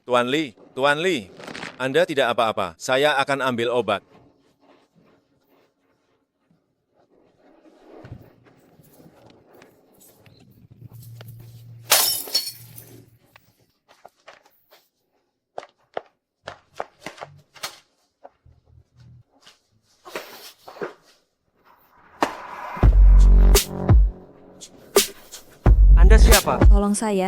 Tuan Li, Anda tidak apa-apa. Saya akan ambil obat. Anda siapa? Tolong saya.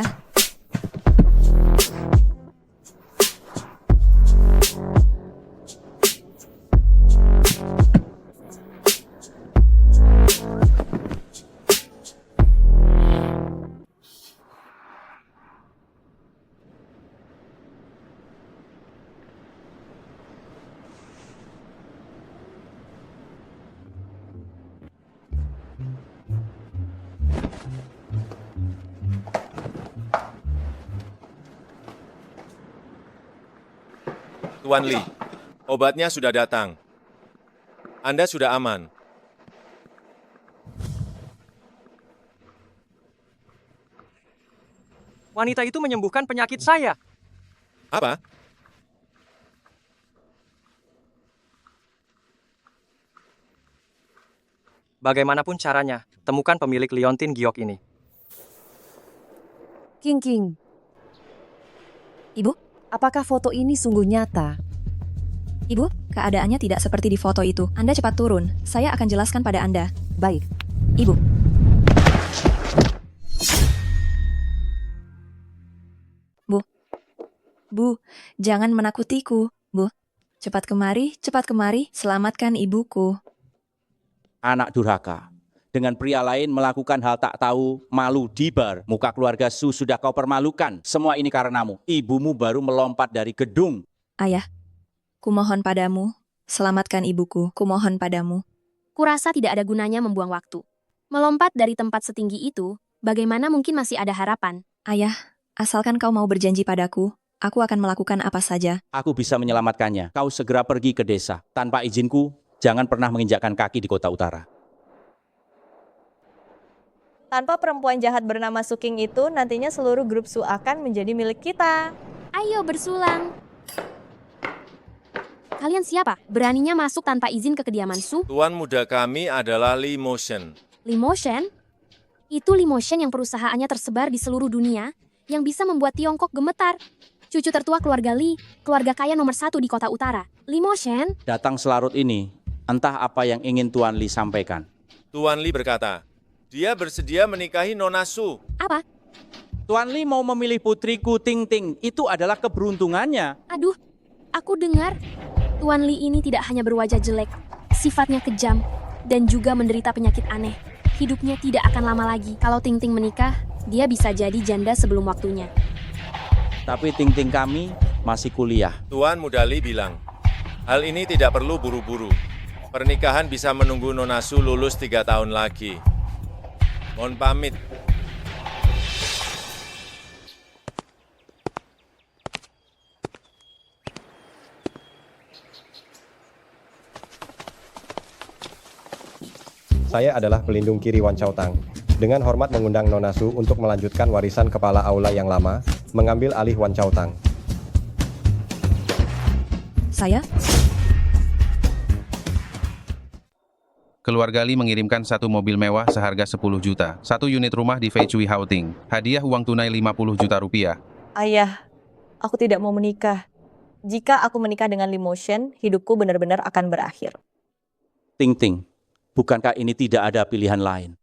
Tuan Li, obatnya sudah datang. Anda sudah aman. Wanita itu menyembuhkan penyakit saya. Apa? Bagaimanapun caranya, temukan pemilik liontin giok ini. King. Ibu? Apakah foto ini sungguh nyata? Ibu, keadaannya tidak seperti di foto itu. Anda cepat turun. Saya akan jelaskan pada Anda. Baik. Ibu. Bu, jangan menakutiku. Bu, cepat kemari, selamatkan ibuku. Anak durhaka. Dengan pria lain melakukan hal tak tahu, malu di bar. Muka keluarga Su sudah kau permalukan. Semua ini karenamu. Ibumu baru melompat dari gedung. Ayah, kumohon padamu, selamatkan ibuku, kumohon padamu. Kurasa tidak ada gunanya membuang waktu. Melompat dari tempat setinggi itu, bagaimana mungkin masih ada harapan? Ayah, asalkan kau mau berjanji padaku, aku akan melakukan apa saja. Aku bisa menyelamatkannya. Kau segera pergi ke desa. Tanpa izinku, jangan pernah menginjakkan kaki di kota utara. Tanpa perempuan jahat bernama Suking itu, nantinya seluruh grup Su akan menjadi milik kita. Ayo bersulang. Kalian siapa? Beraninya masuk tanpa izin ke kediaman Su? Tuan muda kami adalah Li Motion. Limotion? Itu Limotion yang perusahaannya tersebar di seluruh dunia, yang bisa membuat Tiongkok gemetar. Cucu tertua keluarga Li, keluarga kaya nomor 1 di kota utara. Limotion? Datang selarut ini, entah apa yang ingin Tuan Li sampaikan. Tuan Li berkata, dia bersedia menikahi Nona Su. Apa? Tuan Li mau memilih putriku Ting Ting. Itu adalah keberuntungannya. Aduh, aku dengar. Tuan Li ini tidak hanya berwajah jelek, sifatnya kejam, dan juga menderita penyakit aneh. Hidupnya tidak akan lama lagi. Kalau Ting Ting menikah, dia bisa jadi janda sebelum waktunya. Tapi Ting Ting kami masih kuliah. Tuan muda Li bilang, hal ini tidak perlu buru-buru. Pernikahan bisa menunggu Nona Su lulus 3 tahun lagi. Mohon pamit. Saya adalah pelindung kiri Wan Chaotang. Dengan hormat mengundang Nona Su untuk melanjutkan warisan kepala aula yang lama, mengambil alih Wan Chaotang. Saya? Keluarga Li mengirimkan 1 mobil mewah seharga 10 juta, 1 unit rumah di Fei Chui Houting, hadiah uang tunai 50 juta rupiah. Ayah, aku tidak mau menikah. Jika aku menikah dengan Limotion, hidupku benar-benar akan berakhir. Ting Ting, bukankah ini tidak ada pilihan lain?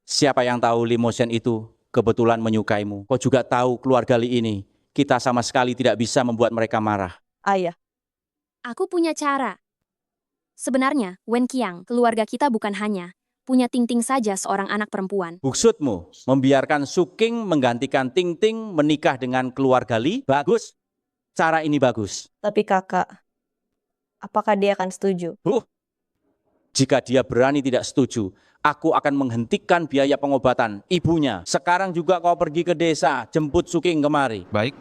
Siapa yang tahu Limotion itu kebetulan menyukaimu? Kau juga tahu keluarga Li ini, kita sama sekali tidak bisa membuat mereka marah. Ayah, Aku punya cara. Sebenarnya, Wen Qiang, keluarga kita bukan hanya punya Ting Ting saja seorang anak perempuan. Maksudmu, membiarkan Suking menggantikan Ting Ting menikah dengan keluarga Li? Bagus. Cara ini bagus. tapi kakak, apakah dia akan setuju? Jika dia berani tidak setuju, aku akan menghentikan biaya pengobatan ibunya. Sekarang juga kau pergi ke desa, jemput Suking kemari. Baik,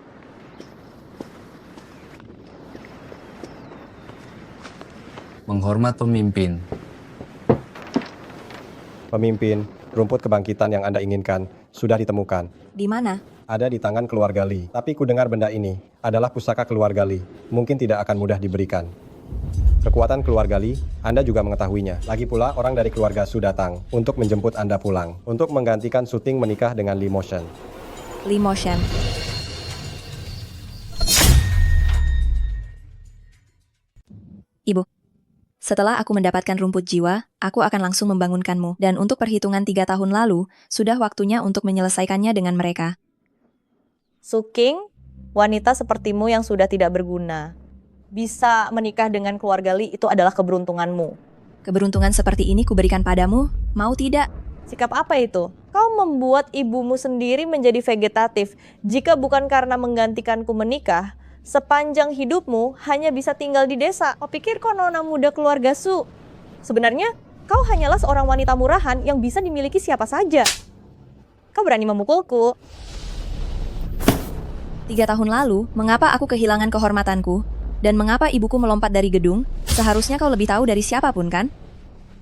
Menghormat pemimpin. Pemimpin, rumput kebangkitan yang Anda inginkan sudah ditemukan. Di mana? Ada di tangan keluarga Li. Tapi ku dengar benda ini adalah pusaka keluarga Li. Mungkin tidak akan mudah diberikan. Kekuatan keluarga Li, Anda juga mengetahuinya. Lagi pula, orang dari keluarga Su datang untuk menjemput Anda pulang, untuk menggantikan syuting menikah dengan Lee Motion. Lee Motion. Ibu, setelah aku mendapatkan rumput jiwa, aku akan langsung membangunkanmu. Dan untuk perhitungan 3 tahun lalu, sudah waktunya untuk menyelesaikannya dengan mereka. Suking, wanita sepertimu yang sudah tidak berguna. Bisa menikah dengan keluarga Li itu adalah keberuntunganmu. Keberuntungan seperti ini kuberikan padamu, mau tidak? Sikap apa itu? Kau membuat ibumu sendiri menjadi vegetatif. Jika bukan karena menggantikanku menikah, sepanjang hidupmu hanya bisa tinggal di desa. Kau pikir kau nona muda keluarga Su? Sebenarnya, kau hanyalah seorang wanita murahan yang bisa dimiliki siapa saja. Kau berani memukulku. 3 tahun lalu, mengapa aku kehilangan kehormatanku? Dan mengapa ibuku melompat dari gedung? Seharusnya kau lebih tahu dari siapapun, kan?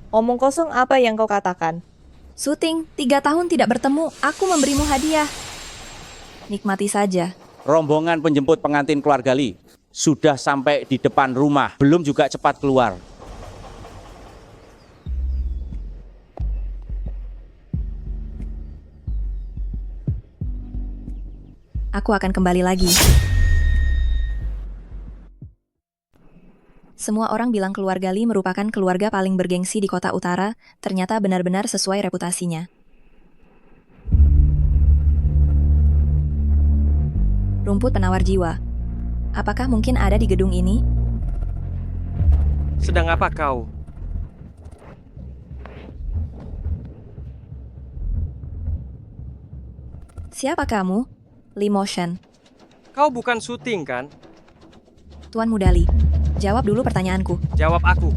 Omong kosong apa yang kau katakan? Syuting, 3 tahun tidak bertemu, aku memberimu hadiah. Nikmati saja. Rombongan penjemput pengantin keluarga Li sudah sampai di depan rumah, belum juga cepat keluar. Aku akan kembali lagi. Semua orang bilang keluarga Li merupakan keluarga paling bergengsi di kota utara, ternyata benar-benar sesuai reputasinya. Rumput penawar jiwa. Apakah mungkin ada di gedung ini? Sedang apa kau? Siapa kamu? Lee Motion. Kau bukan syuting, kan? Tuan Muda Li, jawab dulu pertanyaanku. Jawab aku.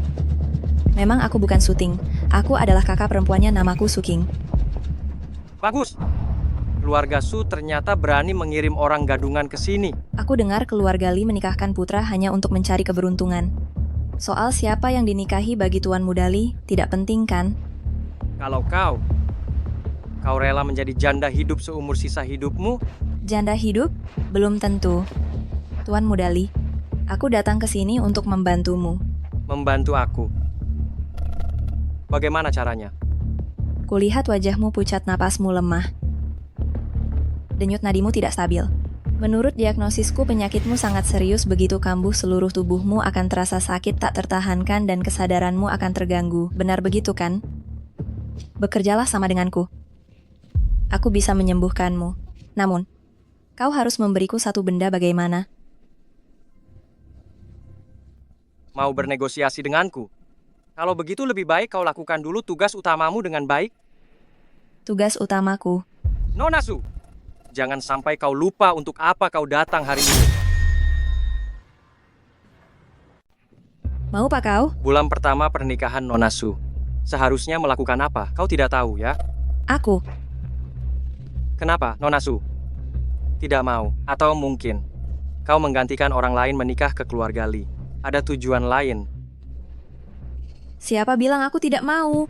Memang aku bukan syuting. Aku adalah kakak perempuannya, namaku Suking. Bagus. Keluarga Su ternyata berani mengirim orang gadungan ke sini. Aku dengar keluarga Li menikahkan putra hanya untuk mencari keberuntungan. Soal siapa yang dinikahi bagi Tuan Muda Li tidak penting, kan? Kalau kau rela menjadi janda hidup seumur sisa hidupmu? Janda hidup? Belum tentu. Tuan Muda Li, aku datang ke sini untuk membantumu. Membantu aku? Bagaimana caranya? Kulihat wajahmu pucat, napasmu lemah. Denyut nadimu tidak stabil. Menurut diagnosisku, penyakitmu sangat serius. Begitu kambuh, seluruh tubuhmu akan terasa sakit tak tertahankan dan kesadaranmu akan terganggu. Benar begitu, kan? Bekerjalah sama denganku. Aku bisa menyembuhkanmu. Namun, kau harus memberiku satu benda. Bagaimana? Mau bernegosiasi denganku? Kalau begitu lebih baik kau lakukan dulu tugas utamamu dengan baik. Tugas utamaku. Nona Su, jangan sampai kau lupa untuk apa kau datang hari ini. Mau pak kau? Bulan pertama pernikahan Nona Su. Seharusnya melakukan apa? Kau tidak tahu, ya? Aku. Kenapa, Nona Su? Tidak mau, atau mungkin kau menggantikan orang lain menikah ke keluarga Li. Ada tujuan lain. Siapa bilang aku tidak mau?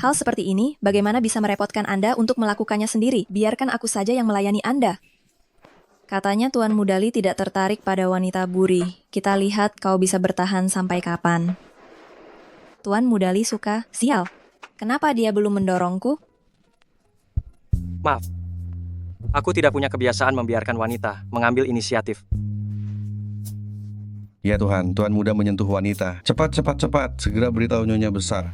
Hal seperti ini, bagaimana bisa merepotkan Anda untuk melakukannya sendiri? Biarkan aku saja yang melayani Anda. Katanya Tuan Muda Li tidak tertarik pada wanita buri. Kita lihat kau bisa bertahan sampai kapan. Tuan Muda Li suka. Sial. Kenapa dia belum mendorongku? Maaf. Aku tidak punya kebiasaan membiarkan wanita mengambil inisiatif. Ya Tuhan, Tuan muda menyentuh wanita. Cepat, cepat, cepat. Segera beritahu Nyonya Besar.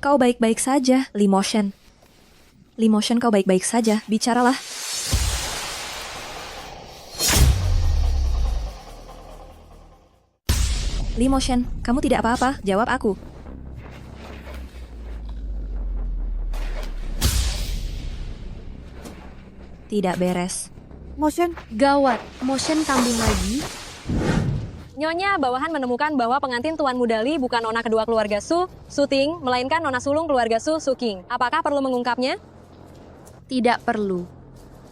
Kau baik-baik saja, Lee Motion. Lee Motion, kau baik-baik saja. Bicaralah. Lee Motion, kamu tidak apa-apa, jawab aku. Tidak beres. Motion, Gawat, Motion kambing lagi. Nyonya bawahan menemukan bahwa pengantin Tuan Muda Li bukan nona kedua keluarga Su, Suting, melainkan nona sulung keluarga Su, Suking. Apakah perlu mengungkapnya? Tidak perlu.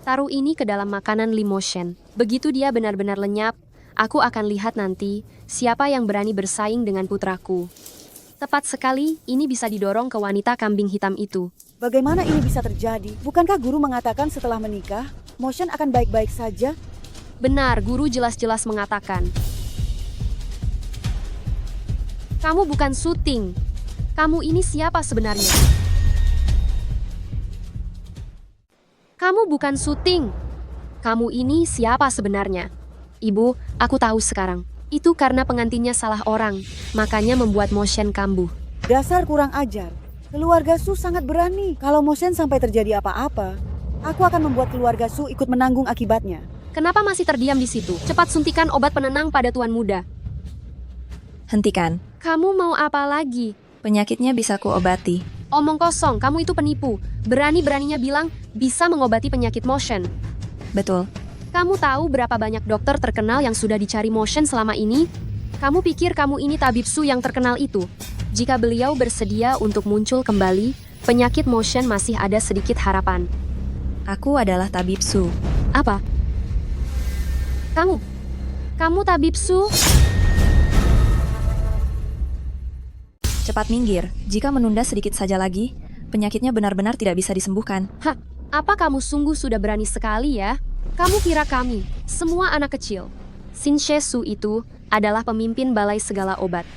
Taruh ini ke dalam makanan Lee Motion. Begitu dia benar-benar lenyap, aku akan lihat nanti siapa yang berani bersaing dengan putraku. Tepat sekali, ini bisa didorong ke wanita kambing hitam itu. Bagaimana ini bisa terjadi? Bukankah guru mengatakan setelah menikah, Motion akan baik-baik saja? Benar, guru jelas-jelas mengatakan. Kamu bukan syuting. Kamu ini siapa sebenarnya? Kamu bukan syuting. Kamu ini siapa sebenarnya? Ibu, aku tahu sekarang. Itu karena pengantinnya salah orang, makanya membuat Motion kambuh. Dasar kurang ajar. Keluarga Su sangat berani. Kalau Motion sampai terjadi apa-apa, aku akan membuat keluarga Su ikut menanggung akibatnya. Kenapa masih terdiam di situ? Cepat suntikan obat penenang pada tuan muda. Hentikan. Kamu mau apa lagi? Penyakitnya bisa kuobati. Omong kosong, kamu itu penipu. Berani-beraninya bilang bisa mengobati penyakit Motion. Betul. Kamu tahu berapa banyak dokter terkenal yang sudah dicari Motion selama ini? Kamu pikir kamu ini tabib Su yang terkenal itu? Jika beliau bersedia untuk muncul kembali, penyakit Motion masih ada sedikit harapan. Aku adalah tabib Su. Apa? Kamu tabib Su? Cepat minggir. Jika menunda sedikit saja lagi, penyakitnya benar-benar tidak bisa disembuhkan. Hah, apa kamu sungguh sudah berani sekali ya? Kamu kira kami, semua anak kecil. Xin She Su itu adalah pemimpin balai segala obat.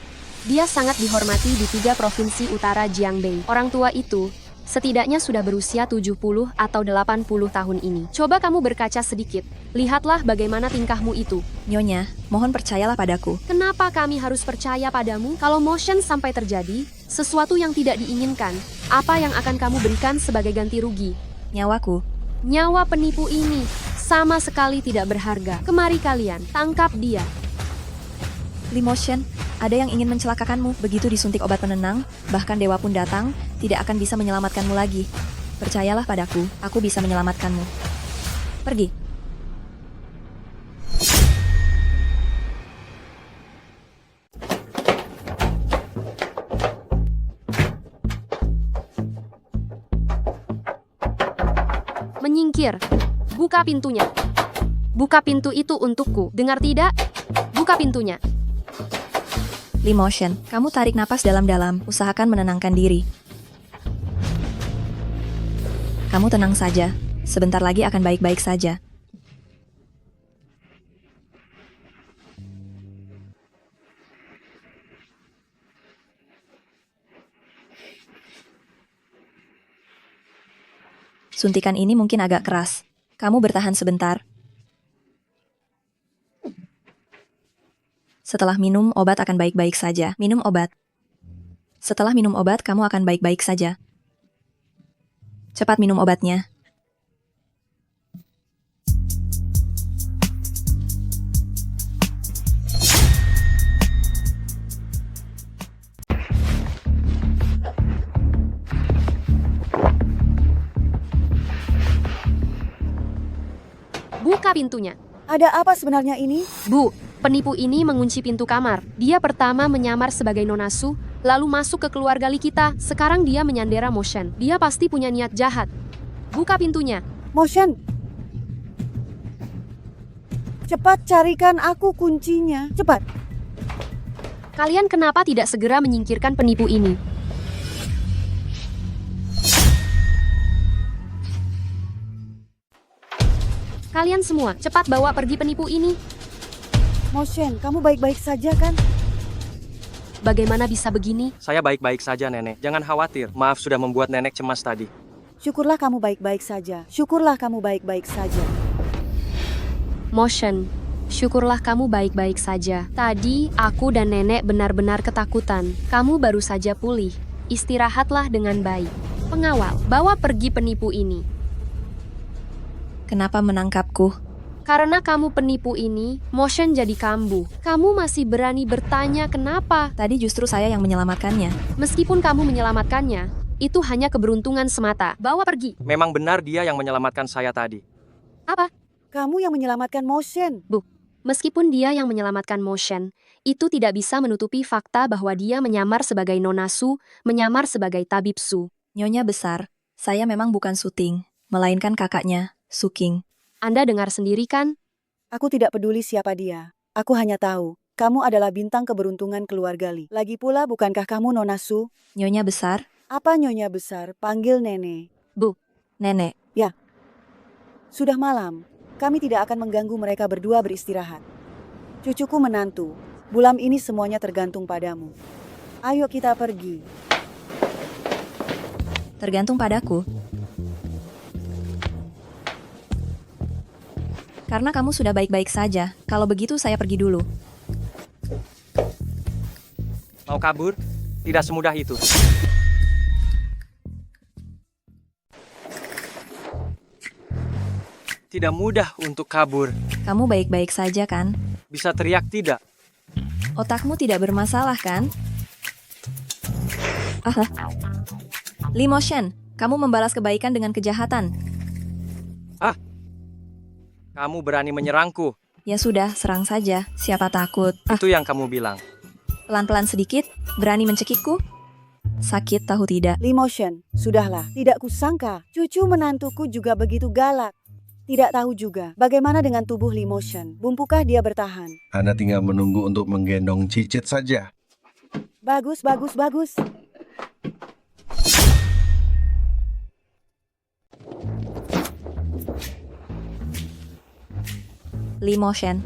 Dia sangat dihormati di 3 provinsi utara Jiangbei. Orang tua itu setidaknya sudah berusia 70 atau 80 tahun ini. Coba kamu berkaca sedikit. Lihatlah bagaimana tingkahmu itu. Nyonya, mohon percayalah padaku. Kenapa kami harus percaya padamu? Kalau Motion sampai terjadi sesuatu yang tidak diinginkan, apa yang akan kamu berikan sebagai ganti rugi? Nyawaku. Nyawa penipu ini sama sekali tidak berharga. Kemari kalian, tangkap dia. Li Motion, ada yang ingin mencelakakanmu. Begitu disuntik obat penenang, bahkan dewa pun datang, tidak akan bisa menyelamatkanmu lagi. Percayalah padaku, aku bisa menyelamatkanmu. Pergi. Menyingkir. Buka pintunya. Buka pintu itu untukku. Dengar tidak? Buka pintunya. Li Motion, kamu tarik napas dalam-dalam, usahakan menenangkan diri. Kamu tenang saja, sebentar lagi akan baik-baik saja. Suntikan ini mungkin agak keras. Kamu bertahan sebentar. Setelah minum, obat akan baik-baik saja. Minum obat. Setelah minum obat, kamu akan baik-baik saja. Cepat minum obatnya. Buka pintunya. Ada apa sebenarnya ini? Bu, penipu ini mengunci pintu kamar. Dia pertama menyamar sebagai Nona Su, lalu masuk ke keluarga Li kita. Sekarang dia menyandera Motion. Dia pasti punya niat jahat. Buka pintunya. Motion, cepat carikan aku kuncinya. Cepat. Kalian kenapa tidak segera menyingkirkan penipu ini? Kalian semua, cepat bawa pergi penipu ini. Motion, kamu baik-baik saja kan? Bagaimana bisa begini? Saya baik-baik saja, Nenek. Jangan khawatir. Maaf sudah membuat Nenek cemas tadi. Syukurlah kamu baik-baik saja. Syukurlah kamu baik-baik saja. Motion, syukurlah kamu baik-baik saja. Tadi, aku dan Nenek benar-benar ketakutan. Kamu baru saja pulih. Istirahatlah dengan baik. Pengawal, bawa pergi penipu ini. Kenapa menangkapku? Karena kamu penipu ini, Motion jadi kambuh. Kamu masih berani bertanya kenapa? Tadi justru saya yang menyelamatkannya. Meskipun kamu menyelamatkannya, itu hanya keberuntungan semata. Bawa pergi. Memang benar dia yang menyelamatkan saya tadi. Apa? Kamu yang menyelamatkan Motion. Bu, meskipun dia yang menyelamatkan Motion, itu tidak bisa menutupi fakta bahwa dia menyamar sebagai Nona Su, menyamar sebagai tabib Su. Nyonya besar, saya memang bukan Suting, melainkan kakaknya, Suking. Anda dengar sendiri kan? Aku tidak peduli siapa dia. Aku hanya tahu, kamu adalah bintang keberuntungan keluarga Li. Lagi pula, bukankah kamu Nona Su? Nyonya besar, Apa nyonya besar? Panggil nenek. nenek. Sudah malam. Kami tidak akan mengganggu mereka berdua beristirahat. Cucuku menantu. Bulan ini semuanya tergantung padamu. Ayo kita pergi. Tergantung padaku. Karena kamu sudah baik-baik saja. Kalau begitu saya pergi dulu. Mau kabur? Tidak semudah itu. Tidak mudah untuk kabur. Kamu baik-baik saja kan? Bisa teriak tidak? Otakmu tidak bermasalah kan? Lee Motion, kamu membalas kebaikan dengan kejahatan. Kamu berani menyerangku. Ya sudah, serang saja. Siapa takut? Itu yang kamu bilang. Pelan-pelan sedikit, berani mencekikku? Sakit tahu tidak? Lee Motion, sudahlah. Tidak kusangka, cucu menantuku juga begitu galak. Tidak tahu juga, bagaimana dengan tubuh Lee Motion? Bumpukah dia bertahan? Anda tinggal menunggu untuk menggendong Cicit saja. Bagus, bagus, bagus. Lee Motion,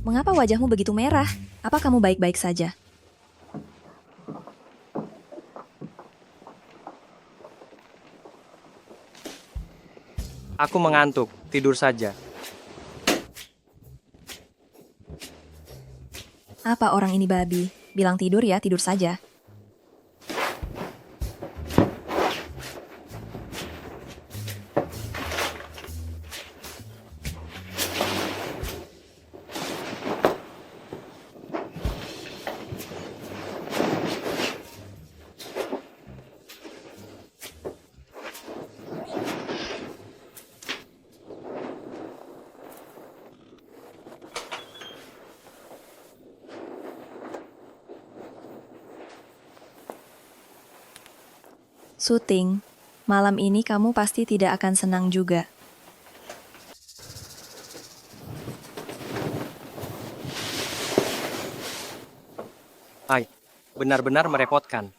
mengapa wajahmu begitu merah? Apa kamu baik-baik saja? Aku mengantuk, tidur saja. Apa orang ini babi? Bilang tidur ya, tidur saja. Syuting, malam ini kamu pasti tidak akan senang juga. Hai, benar-benar merepotkan.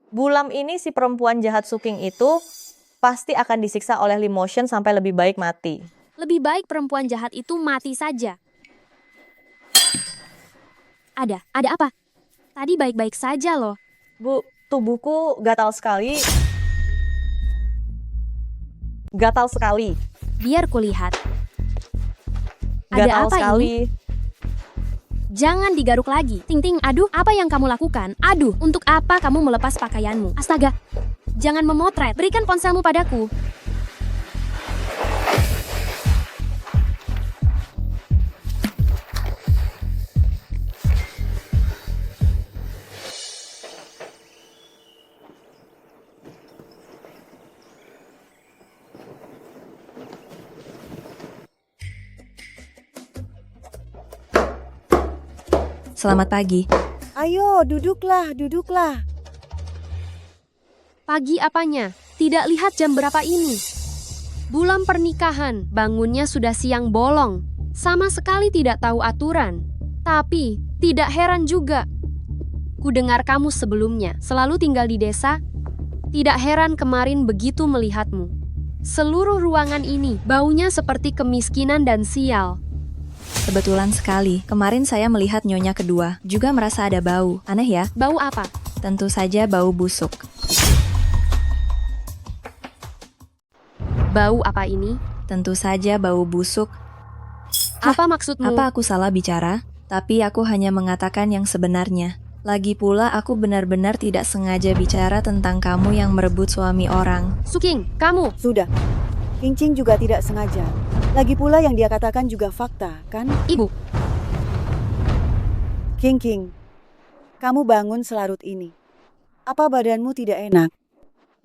Bulan ini si perempuan jahat Suking itu pasti akan disiksa oleh Lee Motion sampai lebih baik mati. Lebih baik perempuan jahat itu mati saja. Ada apa? Tadi baik-baik saja loh. Bu, tubuhku gatal sekali. Gatal sekali. Biar kulihat. Ada Gatal apa sekali. ini? Jangan digaruk lagi. Ting-ting, aduh, apa yang kamu lakukan? Aduh, untuk apa kamu melepas pakaianmu? Astaga, jangan memotret. Berikan ponselmu padaku. Selamat pagi. Ayo, duduklah, duduklah. Pagi apanya? Tidak lihat jam berapa ini. Bulan pernikahan, bangunnya sudah siang bolong. Sama sekali tidak tahu aturan. Tapi, tidak heran juga. Ku dengar kamu sebelumnya, selalu tinggal di desa. Tidak heran kemarin begitu melihatmu. Seluruh ruangan ini, baunya seperti kemiskinan dan sial. Kebetulan sekali, kemarin saya melihat nyonya kedua, juga merasa ada bau. Aneh ya? Bau apa? Tentu saja bau busuk. Bau apa ini? Tentu saja bau busuk. Apa maksudmu? Apa aku salah bicara? Tapi aku hanya mengatakan yang sebenarnya. Lagi pula aku benar-benar tidak sengaja bicara tentang kamu yang merebut suami orang. Suking, kamu! Sudah. King Ching juga tidak sengaja. Lagi pula yang dia katakan juga fakta, kan? Ibu. King King, Kamu bangun selarut ini. Apa badanmu tidak enak?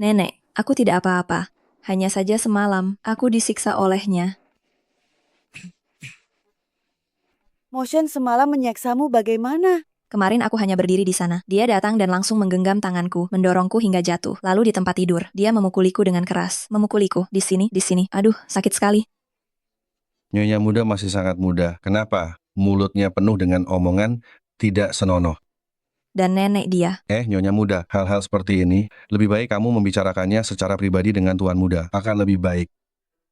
Nenek, aku tidak apa-apa. Hanya saja semalam, aku disiksa olehnya. Motion semalam menyiksamu bagaimana? Kemarin aku hanya berdiri di sana. Dia datang dan langsung menggenggam tanganku, mendorongku hingga jatuh. Lalu di tempat tidur, dia memukuliku dengan keras. Memukuliku, di sini. Aduh, sakit sekali. Nyonya muda masih sangat muda. Kenapa? Mulutnya penuh dengan omongan tidak senonoh. Dan nenek dia. Nyonya muda, hal-hal seperti ini, lebih baik kamu membicarakannya secara pribadi dengan tuan muda. Akan lebih baik.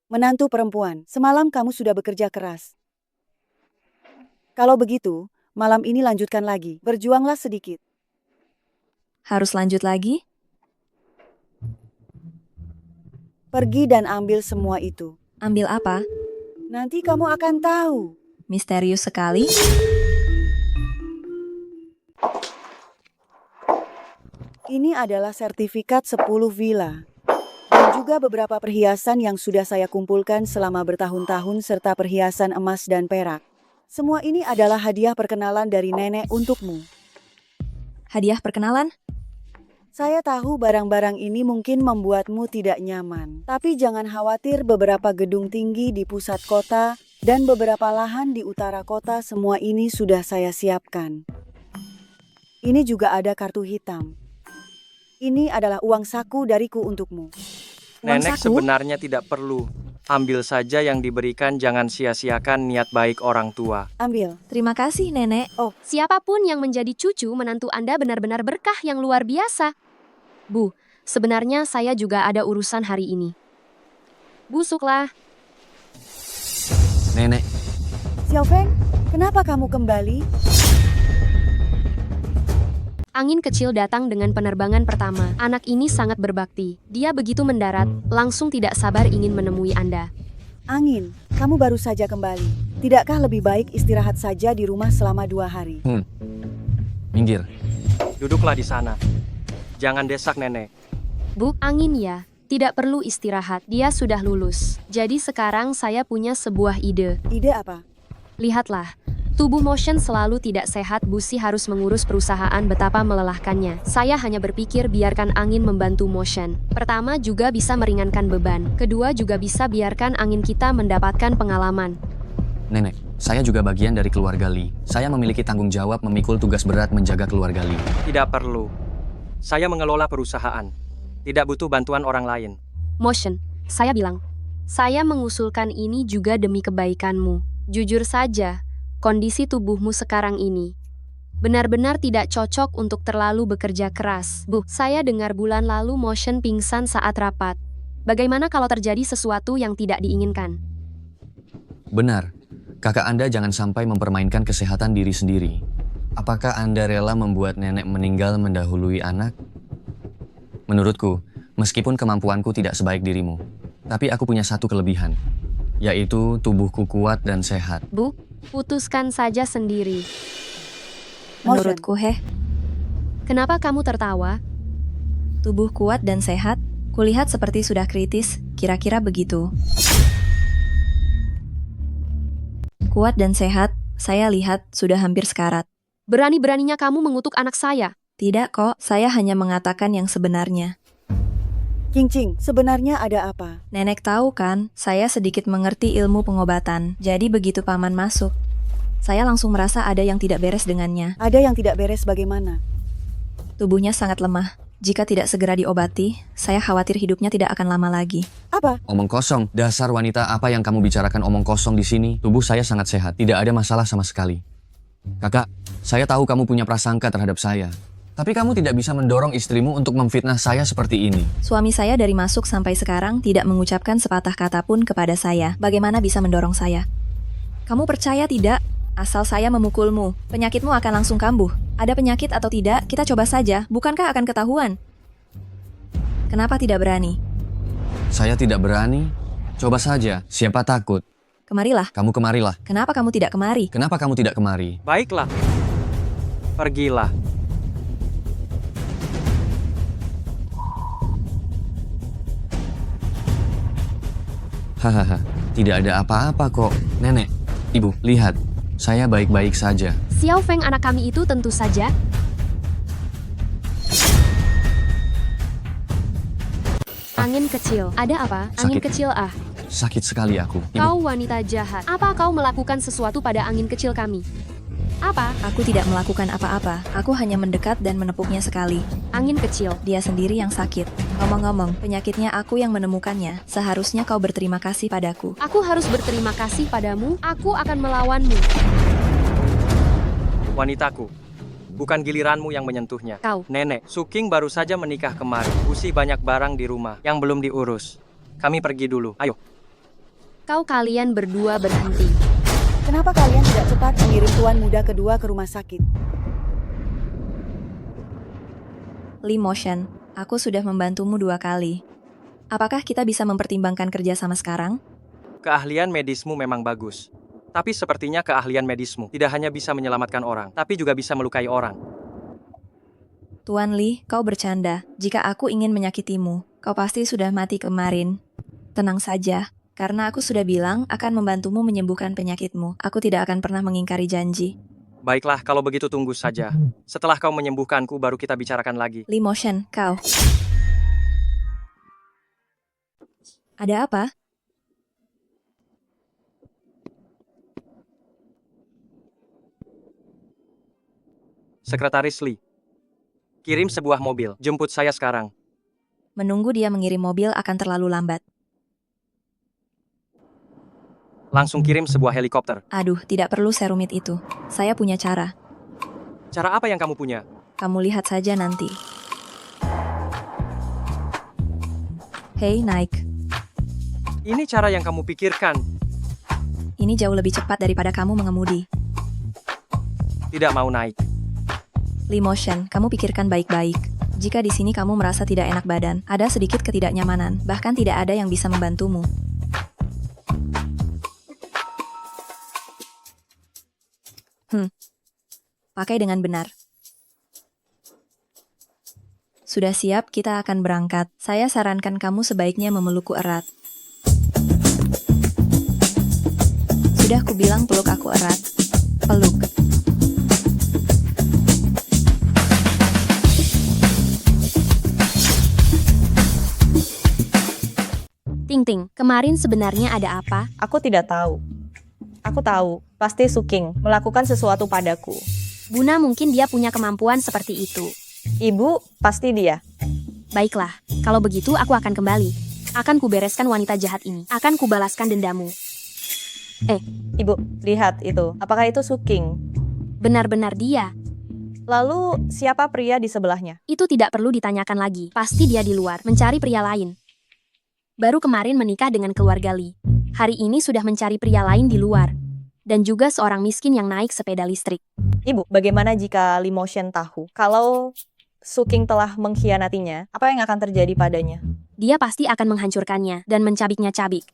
Menantu perempuan, semalam kamu sudah bekerja keras. Kalau begitu, malam ini lanjutkan lagi. Berjuanglah sedikit. Harus lanjut lagi? Pergi dan ambil semua itu. Ambil apa? Nanti kamu akan tahu. Misterius sekali. Ini adalah sertifikat 10 villa. Dan juga beberapa perhiasan yang sudah saya kumpulkan selama bertahun-tahun serta perhiasan emas dan perak. Semua ini adalah hadiah perkenalan dari nenek untukmu. Hadiah perkenalan? Saya tahu barang-barang ini mungkin membuatmu tidak nyaman. Tapi jangan khawatir, beberapa gedung tinggi di pusat kota dan beberapa lahan di utara kota, semua ini sudah saya siapkan. Ini juga ada kartu hitam. Ini adalah uang saku dariku untukmu. Nenek sebenarnya tidak perlu. Ambil saja yang diberikan, jangan sia-siakan niat baik orang tua. Ambil. Terima kasih, Nenek. Oh, Siapapun yang menjadi cucu menantu Anda benar-benar berkah yang luar biasa. Bu, sebenarnya saya juga ada urusan hari ini. Busuklah. Nenek, Xiaofeng, kenapa kamu kembali? Angin kecil datang dengan penerbangan pertama. Anak ini sangat berbakti. Dia begitu mendarat, langsung tidak sabar ingin menemui Anda. Angin, kamu baru saja kembali. Tidakkah lebih baik istirahat saja di rumah selama 2 hari? minggir. Duduklah di sana. Jangan desak nenek. Bu, Angin ya. Tidak perlu istirahat. Dia sudah lulus. Jadi sekarang saya punya sebuah ide. Ide apa? Lihatlah. Tubuh Motion selalu tidak sehat, Busi harus mengurus perusahaan, betapa melelahkannya. Saya hanya berpikir biarkan Angin membantu Motion. Pertama juga bisa meringankan beban. Kedua juga bisa biarkan Angin kita mendapatkan pengalaman. Nenek, saya juga bagian dari keluarga Lee. Saya memiliki tanggung jawab memikul tugas berat menjaga keluarga Lee. Tidak perlu. Saya mengelola perusahaan. Tidak butuh bantuan orang lain. Motion, saya bilang. Saya mengusulkan ini juga demi kebaikanmu. Jujur saja, kondisi tubuhmu sekarang ini benar-benar tidak cocok untuk terlalu bekerja keras. Bu, saya dengar bulan lalu Motion pingsan saat rapat. Bagaimana kalau terjadi sesuatu yang tidak diinginkan? Benar. Kakak Anda jangan sampai mempermainkan kesehatan diri sendiri. Apakah Anda rela membuat nenek meninggal mendahului anak? Menurutku, meskipun kemampuanku tidak sebaik dirimu, tapi aku punya satu kelebihan, yaitu tubuhku kuat dan sehat. Bu, putuskan saja sendiri. Menurutku, Kenapa kamu tertawa? tubuh kuat dan sehat, kulihat seperti sudah kritis, kira-kira begitu. Kuat dan sehat, saya lihat sudah hampir sekarat. Berani-beraninya kamu mengutuk anak saya. Tidak kok, saya hanya mengatakan yang sebenarnya. Qingqing, sebenarnya ada apa? Nenek tahu kan, saya sedikit mengerti ilmu pengobatan. Jadi begitu paman masuk, saya langsung merasa ada yang tidak beres dengannya. Ada yang tidak beres bagaimana? Tubuhnya sangat lemah. Jika tidak segera diobati, saya khawatir hidupnya tidak akan lama lagi. Apa? Omong kosong. Dasar wanita, apa yang kamu bicarakan omong kosong di sini? Tubuh saya sangat sehat. Tidak ada masalah sama sekali. Kakak, saya tahu kamu punya prasangka terhadap saya. Tapi kamu tidak bisa mendorong istrimu untuk memfitnah saya seperti ini. Suami saya dari masuk sampai sekarang tidak mengucapkan sepatah kata pun kepada saya. Bagaimana bisa mendorong saya? Kamu percaya tidak? Asal saya memukulmu, penyakitmu akan langsung kambuh. Ada penyakit atau tidak, kita coba saja. Bukankah akan ketahuan? Kenapa tidak berani? Saya tidak berani. Coba saja, siapa takut? Kemarilah. Kamu kemarilah. Kenapa kamu tidak kemari? Kenapa kamu tidak kemari? Baiklah. Pergilah. Hahaha, tidak ada apa-apa kok. Nenek, ibu, lihat. Saya baik-baik saja. Xiaofeng anak kami itu tentu saja. Angin kecil. Ada apa? Angin Sakit. kecil ah. Sakit sekali aku. Ibu, Kau wanita jahat. Apa kau melakukan sesuatu pada angin kecil kami? Apa? Aku tidak melakukan apa-apa. Aku hanya mendekat dan menepuknya sekali. Angin kecil. Dia sendiri yang sakit. Ngomong-ngomong, penyakitnya aku yang menemukannya. Seharusnya kau berterima kasih padaku. Aku harus berterima kasih padamu. Aku akan melawanmu. Wanitaku, bukan giliranmu yang menyentuhnya. Kau. Nenek, Suking baru saja menikah kemarin. Usi banyak barang di rumah yang belum diurus. Kami pergi dulu. Ayo. Kau kalian berdua berhenti. Kenapa kalian tidak cepat mengirim tuan muda kedua ke rumah sakit? Lee Motion, aku sudah membantumu 2 kali. Apakah kita bisa mempertimbangkan kerja sama sekarang? Keahlian medismu memang bagus. Tapi sepertinya keahlian medismu tidak hanya bisa menyelamatkan orang, tapi juga bisa melukai orang. Tuan Lee, kau bercanda. Jika aku ingin menyakitimu, kau pasti sudah mati kemarin. Tenang saja, karena aku sudah bilang akan membantumu menyembuhkan penyakitmu. Aku tidak akan pernah mengingkari janji. Baiklah, kalau begitu tunggu saja. Setelah kau menyembuhkanku, baru kita bicarakan lagi. Lee Motion, kau. Ada apa? Sekretaris Lee, kirim sebuah mobil. Jemput saya sekarang. Menunggu dia mengirim mobil akan terlalu lambat. Langsung kirim sebuah helikopter. Aduh, tidak perlu serumit itu. Saya punya cara. Cara apa yang kamu punya? Kamu lihat saja nanti. Hei, naik. Ini cara yang kamu pikirkan. Ini jauh lebih cepat daripada kamu mengemudi. Tidak mau naik. Lee Motion, kamu pikirkan baik-baik. Jika di sini kamu merasa tidak enak badan, ada sedikit ketidaknyamanan, bahkan tidak ada yang bisa membantumu. Pakai dengan benar. Sudah siap, kita akan berangkat. Saya sarankan kamu sebaiknya memelukku erat. Sudah kubilang peluk aku erat. Peluk. Ting Ting, kemarin sebenarnya ada apa? Aku tidak tahu. Aku tahu, pasti Suking melakukan sesuatu padaku. Buna mungkin dia punya kemampuan seperti itu. Ibu, pasti dia. Baiklah, kalau begitu aku akan kembali. Akan kubereskan wanita jahat ini. Akan kubalaskan dendamu. Ibu, lihat itu. Apakah itu Suking? Benar-benar dia. Lalu, siapa pria di sebelahnya? Itu tidak perlu ditanyakan lagi. Pasti dia di luar, mencari pria lain. Baru kemarin menikah dengan keluarga Lee. Hari ini sudah mencari pria lain di luar. Dan juga seorang miskin yang naik sepeda listrik. Ibu, bagaimana jika Lee Motion tahu kalau Suking telah mengkhianatinya? Apa yang akan terjadi padanya? Dia pasti akan menghancurkannya dan mencabiknya cabik.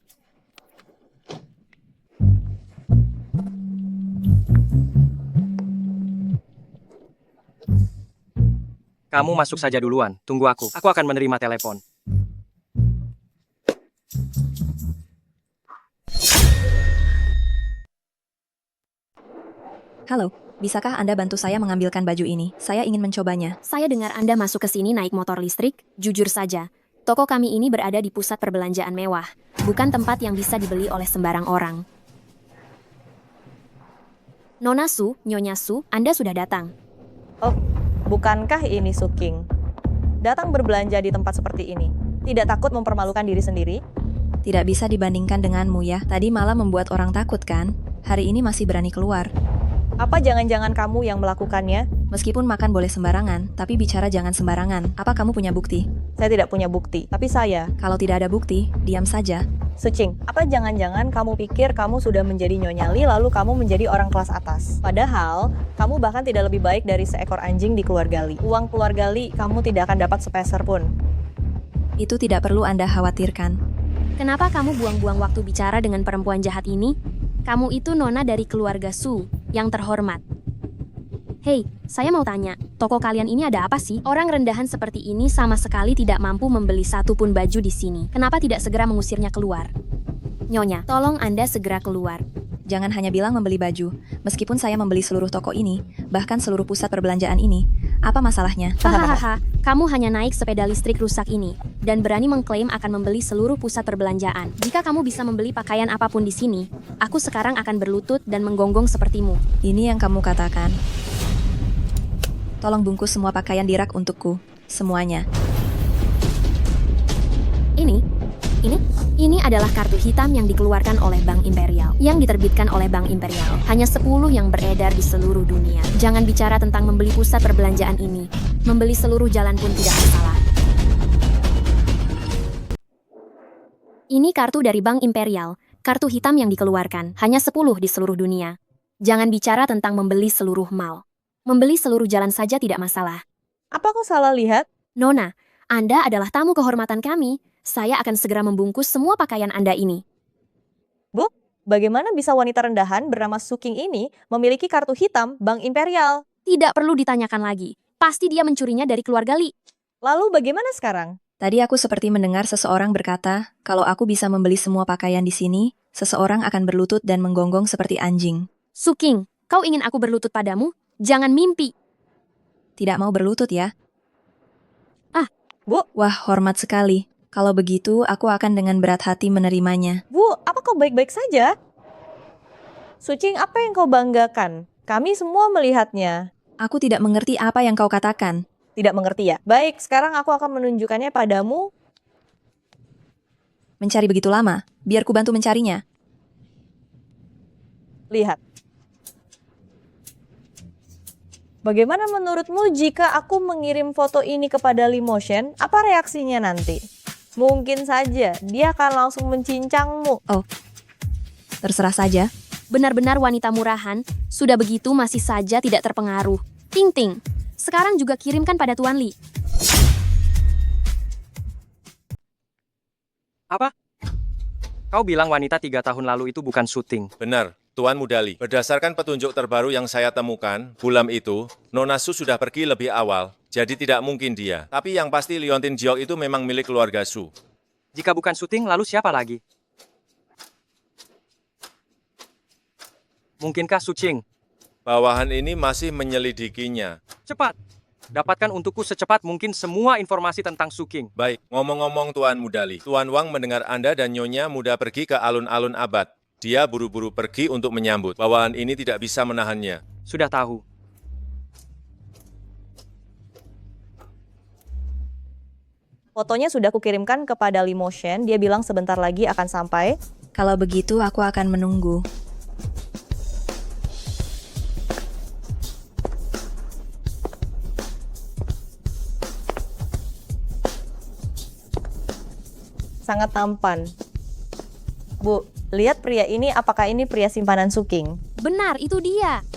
Kamu masuk saja duluan. Tunggu aku. Aku akan menerima telepon. Halo, bisakah Anda bantu saya mengambilkan baju ini? Saya ingin mencobanya. Saya dengar Anda masuk ke sini naik motor listrik. Jujur saja, toko kami ini berada di pusat perbelanjaan mewah, bukan tempat yang bisa dibeli oleh sembarang orang. Nona Su, Nyonya Su, Anda sudah datang. Oh, bukankah ini Suking? Datang berbelanja di tempat seperti ini. Tidak takut mempermalukan diri sendiri? Tidak bisa dibandingkan denganmu ya. Tadi malah membuat orang takut kan? Hari ini masih berani keluar. Apa jangan-jangan kamu yang melakukannya? Meskipun makan boleh sembarangan, tapi bicara jangan sembarangan. Apa kamu punya bukti? Saya tidak punya bukti, tapi saya. Kalau tidak ada bukti, diam saja. Sucing, apa jangan-jangan kamu pikir kamu sudah menjadi Nyonya Lee lalu kamu menjadi orang kelas atas? Padahal, kamu bahkan tidak lebih baik dari seekor anjing di keluarga Lee. Uang keluarga Lee kamu tidak akan dapat sepeser pun. Itu tidak perlu Anda khawatirkan. Kenapa kamu buang-buang waktu bicara dengan perempuan jahat ini? Kamu itu nona dari keluarga Su, yang terhormat. Hei, saya mau tanya, toko kalian ini ada apa sih? Orang rendahan seperti ini sama sekali tidak mampu membeli satu pun baju di sini. Kenapa tidak segera mengusirnya keluar? Nyonya, tolong Anda segera keluar. Jangan hanya bilang membeli baju. Meskipun saya membeli seluruh toko ini, bahkan seluruh pusat perbelanjaan ini, apa masalahnya? Hahaha, kamu hanya naik sepeda listrik rusak ini. dan berani mengklaim akan membeli seluruh pusat perbelanjaan. Jika kamu bisa membeli pakaian apapun di sini, aku sekarang akan berlutut dan menggonggong sepertimu. Ini yang kamu katakan. Tolong bungkus semua pakaian di rak untukku. Semuanya. Ini adalah kartu hitam yang dikeluarkan oleh Bank Imperial, yang diterbitkan oleh Bank Imperial. Hanya 10 yang beredar di seluruh dunia. Jangan bicara tentang membeli pusat perbelanjaan ini. Membeli seluruh jalan pun tidak masalah. Ini kartu dari Bank Imperial, kartu hitam yang dikeluarkan. Hanya 10 di seluruh dunia. Jangan bicara tentang membeli seluruh mall. Membeli seluruh jalan saja tidak masalah. Apa aku salah lihat? Nona, Anda adalah tamu kehormatan kami. Saya akan segera membungkus semua pakaian Anda ini. Bu, bagaimana bisa wanita rendahan bernama Suking ini memiliki kartu hitam Bank Imperial? Tidak perlu ditanyakan lagi. Pasti dia mencurinya dari keluarga Li. Lalu bagaimana sekarang? Tadi aku seperti mendengar seseorang berkata, kalau aku bisa membeli semua pakaian di sini, seseorang akan berlutut dan menggonggong seperti anjing. Suking, kau ingin aku berlutut padamu? Jangan mimpi. Tidak mau berlutut ya? Bu. Wah, hormat sekali. Kalau begitu, aku akan dengan berat hati menerimanya. Bu, apa kau baik-baik saja? Sucing, apa yang kau banggakan? Kami semua melihatnya. Aku tidak mengerti apa yang kau katakan. Tidak mengerti ya? Baik, sekarang aku akan menunjukkannya padamu. Mencari begitu lama? Biar ku bantu mencarinya. Lihat. Bagaimana menurutmu jika aku mengirim foto ini kepada Limotion? Apa reaksinya nanti? Mungkin saja dia akan langsung mencincangmu. Oh, terserah saja. Benar-benar wanita murahan, sudah begitu masih saja tidak terpengaruh. Ting Ting, sekarang juga kirimkan pada Tuan Li. Apa? Kau bilang wanita 3 tahun lalu itu bukan syuting. Benar, Tuan Muda Li. Berdasarkan petunjuk terbaru yang saya temukan, bulan itu, Nona Su sudah pergi lebih awal, jadi tidak mungkin dia. Tapi yang pasti Liontin Jiok itu memang milik keluarga Su. Jika bukan syuting, lalu siapa lagi? Mungkinkah Sucing? Bawahan ini masih menyelidikinya. Cepat! Dapatkan untukku secepat mungkin semua informasi tentang Suking. Baik, ngomong-ngomong Tuan Muda Li, Tuan Wang mendengar Anda dan Nyonya Muda pergi ke alun-alun abad. Dia buru-buru pergi untuk menyambut. Bawahan ini tidak bisa menahannya. Sudah tahu. Fotonya sudah kukirimkan kepada Limotion. Dia bilang sebentar lagi akan sampai. Kalau begitu, aku akan menunggu. Sangat tampan. Bu, lihat pria ini, apakah ini pria simpanan Suking? Benar, itu dia.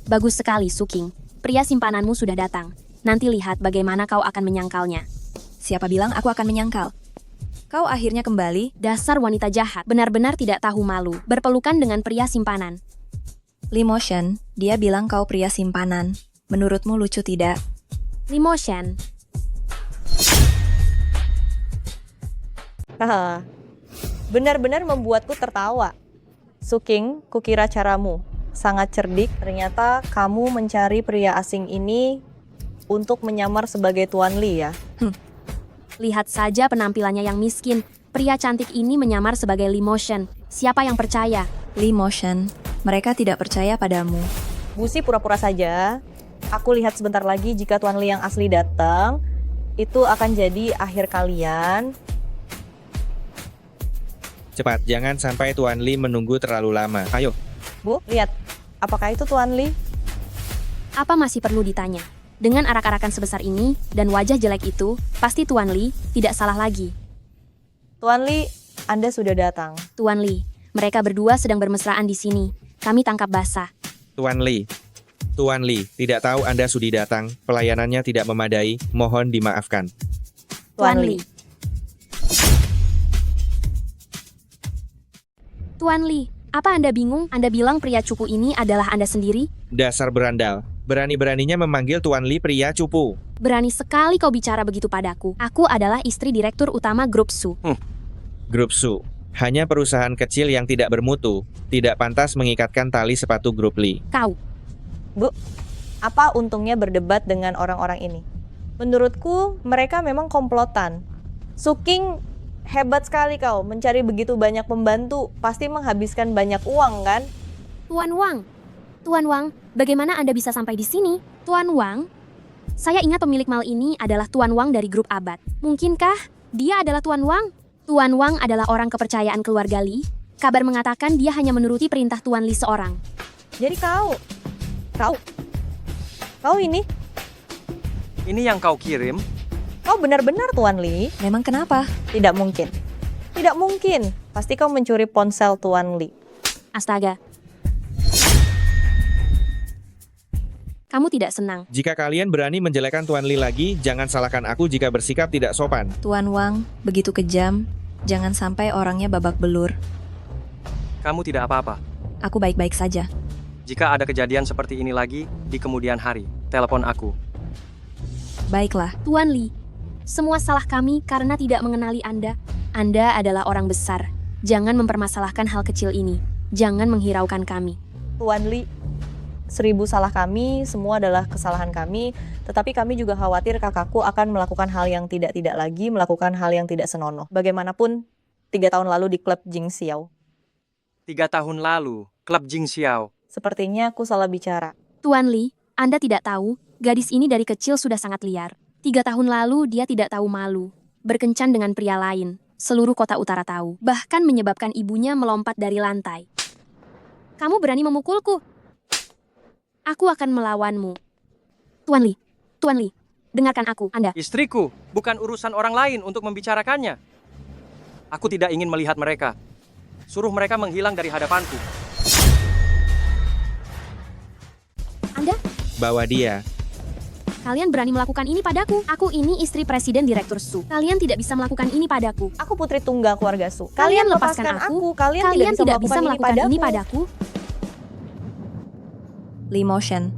Bagus sekali, Suking. Pria simpananmu sudah datang. Nanti lihat bagaimana kau akan menyangkalnya. Siapa bilang aku akan menyangkal? Kau akhirnya kembali? Dasar wanita jahat, benar-benar tidak tahu malu. Berpelukan dengan pria simpanan. Limotion, dia bilang kau pria simpanan. Menurutmu lucu tidak? Limotion. Haha, benar-benar membuatku tertawa. Suking, kukira caramu sangat cerdik. Ternyata kamu mencari pria asing ini untuk menyamar sebagai Tuan Li ya? Lihat saja penampilannya yang miskin. Pria cantik ini menyamar sebagai Limotion. Siapa yang percaya? Limotion, mereka tidak percaya padamu. Busi pura-pura saja. Aku lihat sebentar lagi jika Tuan Li yang asli datang, itu akan jadi akhir kalian. Cepat, jangan sampai Tuan Li menunggu terlalu lama. Ayo. Bu, lihat. Apakah itu Tuan Li? Apa masih perlu ditanya? Dengan arak-arakan sebesar ini dan wajah jelek itu, pasti Tuan Li tidak salah lagi. Tuan Li, Anda sudah datang. Tuan Li, mereka berdua sedang bermesraan di sini. Kami tangkap basah. Tuan Li, tidak tahu Anda sudah datang. Pelayanannya tidak memadai. Mohon dimaafkan. Tuan Li. Tuan Li, apa Anda bingung? Anda bilang pria cupu ini adalah Anda sendiri? Dasar berandal. Berani-beraninya memanggil Tuan Li pria cupu. Berani sekali kau bicara begitu padaku. Aku adalah istri direktur utama Grup Su. Grup Su. Hanya perusahaan kecil yang tidak bermutu. Tidak pantas mengikatkan tali sepatu Grup Li. Kau. Bu, apa untungnya berdebat dengan orang-orang ini? Menurutku, mereka memang komplotan. Suking, hebat sekali kau mencari begitu banyak pembantu. Pasti menghabiskan banyak uang kan? Tuan Wang, bagaimana Anda bisa sampai di sini? Tuan Wang, saya ingat pemilik mal ini adalah Tuan Wang dari grup Abad. Mungkinkah dia adalah Tuan Wang? Tuan Wang adalah orang kepercayaan keluarga Li. Kabar mengatakan dia hanya menuruti perintah Tuan Li seorang. Jadi kau ini? Ini yang kau kirim? Kau benar-benar Tuan Li? Memang kenapa? Tidak mungkin. Tidak mungkin. Pasti kau mencuri ponsel Tuan Li. Astaga. Kamu tidak senang. Jika kalian berani menjelekkan Tuan Li lagi, jangan salahkan aku jika bersikap tidak sopan. Tuan Wang, begitu kejam. Jangan sampai orangnya babak belur. Kamu tidak apa-apa. Aku baik-baik saja. Jika ada kejadian seperti ini lagi, di kemudian hari, telepon aku. Baiklah. Tuan Li, semua salah kami karena tidak mengenali Anda. Anda adalah orang besar. Jangan mempermasalahkan hal kecil ini. Jangan menghiraukan kami. Tuan Li, 1000 salah kami, semua adalah kesalahan kami. Tetapi kami juga khawatir kakakku akan melakukan hal yang tidak-tidak lagi, melakukan hal yang tidak senonoh. Bagaimanapun, 3 tahun lalu di klub Jing Xiao. 3 tahun lalu, klub Jing Xiao. Sepertinya aku salah bicara. Tuan Li, Anda tidak tahu, gadis ini dari kecil sudah sangat liar. 3 tahun lalu dia tidak tahu malu. Berkencan dengan pria lain. Seluruh kota utara tahu. Bahkan menyebabkan ibunya melompat dari lantai. Kamu berani memukulku? Aku akan melawanmu. Tuan Li, dengarkan aku, Anda. Istriku, bukan urusan orang lain untuk membicarakannya. Aku tidak ingin melihat mereka. Suruh mereka menghilang dari hadapanku. Anda? Bawa dia. Kalian berani melakukan ini padaku. Aku ini istri Presiden Direktur Su. Kalian tidak bisa melakukan ini padaku. Aku putri tunggal keluarga Su. Kalian lepaskan aku. Kalian tidak bisa melakukan ini padaku. Lee Motion.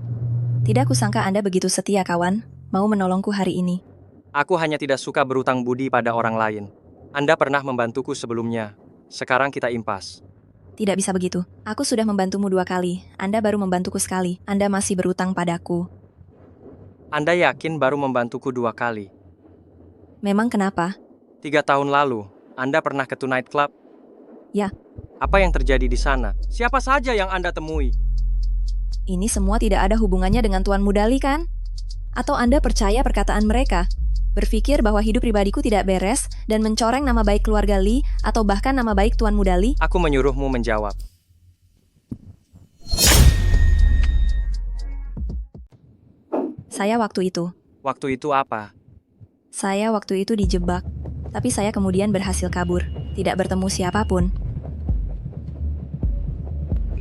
Tidak kusangka Anda begitu setia, kawan. Mau menolongku hari ini. Aku hanya tidak suka berutang budi pada orang lain. Anda pernah membantuku sebelumnya. Sekarang kita impas. Tidak bisa begitu. Aku sudah membantumu 2 kali. Anda baru membantuku sekali. Anda masih berutang padaku. Anda yakin baru membantuku 2 kali? Memang kenapa? 3 tahun lalu, Anda pernah ke Tonight Club? Ya. Apa yang terjadi di sana? Siapa saja yang Anda temui? Ini semua tidak ada hubungannya dengan Tuan Mudali, kan? Atau Anda percaya perkataan mereka? Berpikir bahwa hidup pribadiku tidak beres dan mencoreng nama baik keluarga Lee atau bahkan nama baik Tuan Mudali? Aku menyuruhmu menjawab. Saya waktu itu. Waktu itu apa? Saya waktu itu dijebak, tapi saya kemudian berhasil kabur. Tidak bertemu siapapun.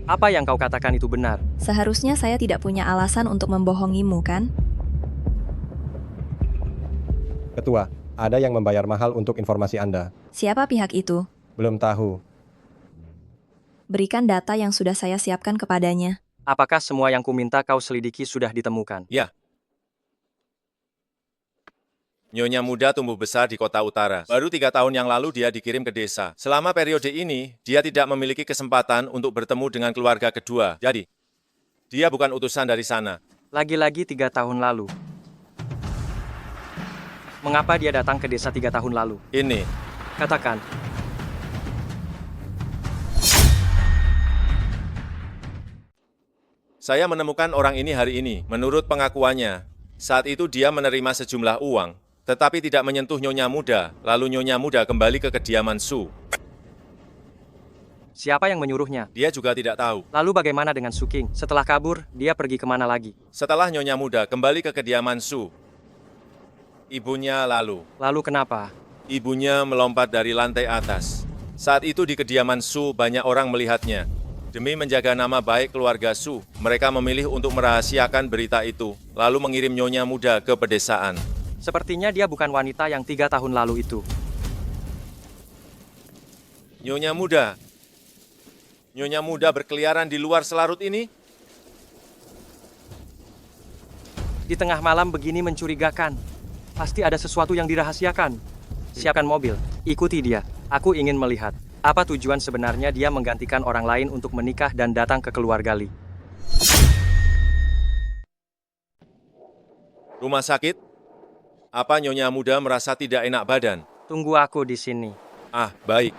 Apa yang kau katakan itu benar? Seharusnya saya tidak punya alasan untuk membohongimu, kan? Ketua, ada yang membayar mahal untuk informasi Anda. Siapa pihak itu? Belum tahu. Berikan data yang sudah saya siapkan kepadanya. Apakah semua yang kuminta kau selidiki sudah ditemukan? Ya. Nyonya muda tumbuh besar di kota utara. Baru 3 tahun yang lalu dia dikirim ke desa. Selama periode ini, dia tidak memiliki kesempatan untuk bertemu dengan keluarga kedua. Jadi, dia bukan utusan dari sana. Lagi-lagi 3 tahun lalu. Mengapa dia datang ke desa 3 tahun lalu? Ini. Katakan. Saya menemukan orang ini hari ini. Menurut pengakuannya, saat itu dia menerima sejumlah uang, tetapi tidak menyentuh Nyonya Muda. Lalu Nyonya Muda kembali ke kediaman Su. Siapa yang menyuruhnya? Dia juga tidak tahu. Lalu bagaimana dengan Su King? Setelah kabur, dia pergi kemana lagi? Setelah Nyonya Muda kembali ke kediaman Su, ibunya lalu. Lalu kenapa? Ibunya melompat dari lantai atas. Saat itu di kediaman Su banyak orang melihatnya. Demi menjaga nama baik keluarga Su, mereka memilih untuk merahasiakan berita itu, lalu mengirim Nyonya Muda ke pedesaan. Sepertinya dia bukan wanita yang 3 tahun lalu itu. Nyonya Muda berkeliaran di luar selarut ini? Di tengah malam begini mencurigakan. Pasti ada sesuatu yang dirahasiakan. Siapkan mobil, ikuti dia. Aku ingin melihat. Apa tujuan sebenarnya dia menggantikan orang lain untuk menikah dan datang ke keluarga Lee? Rumah sakit? Apa Nyonya Muda merasa tidak enak badan? Tunggu aku di sini. Ah, baik.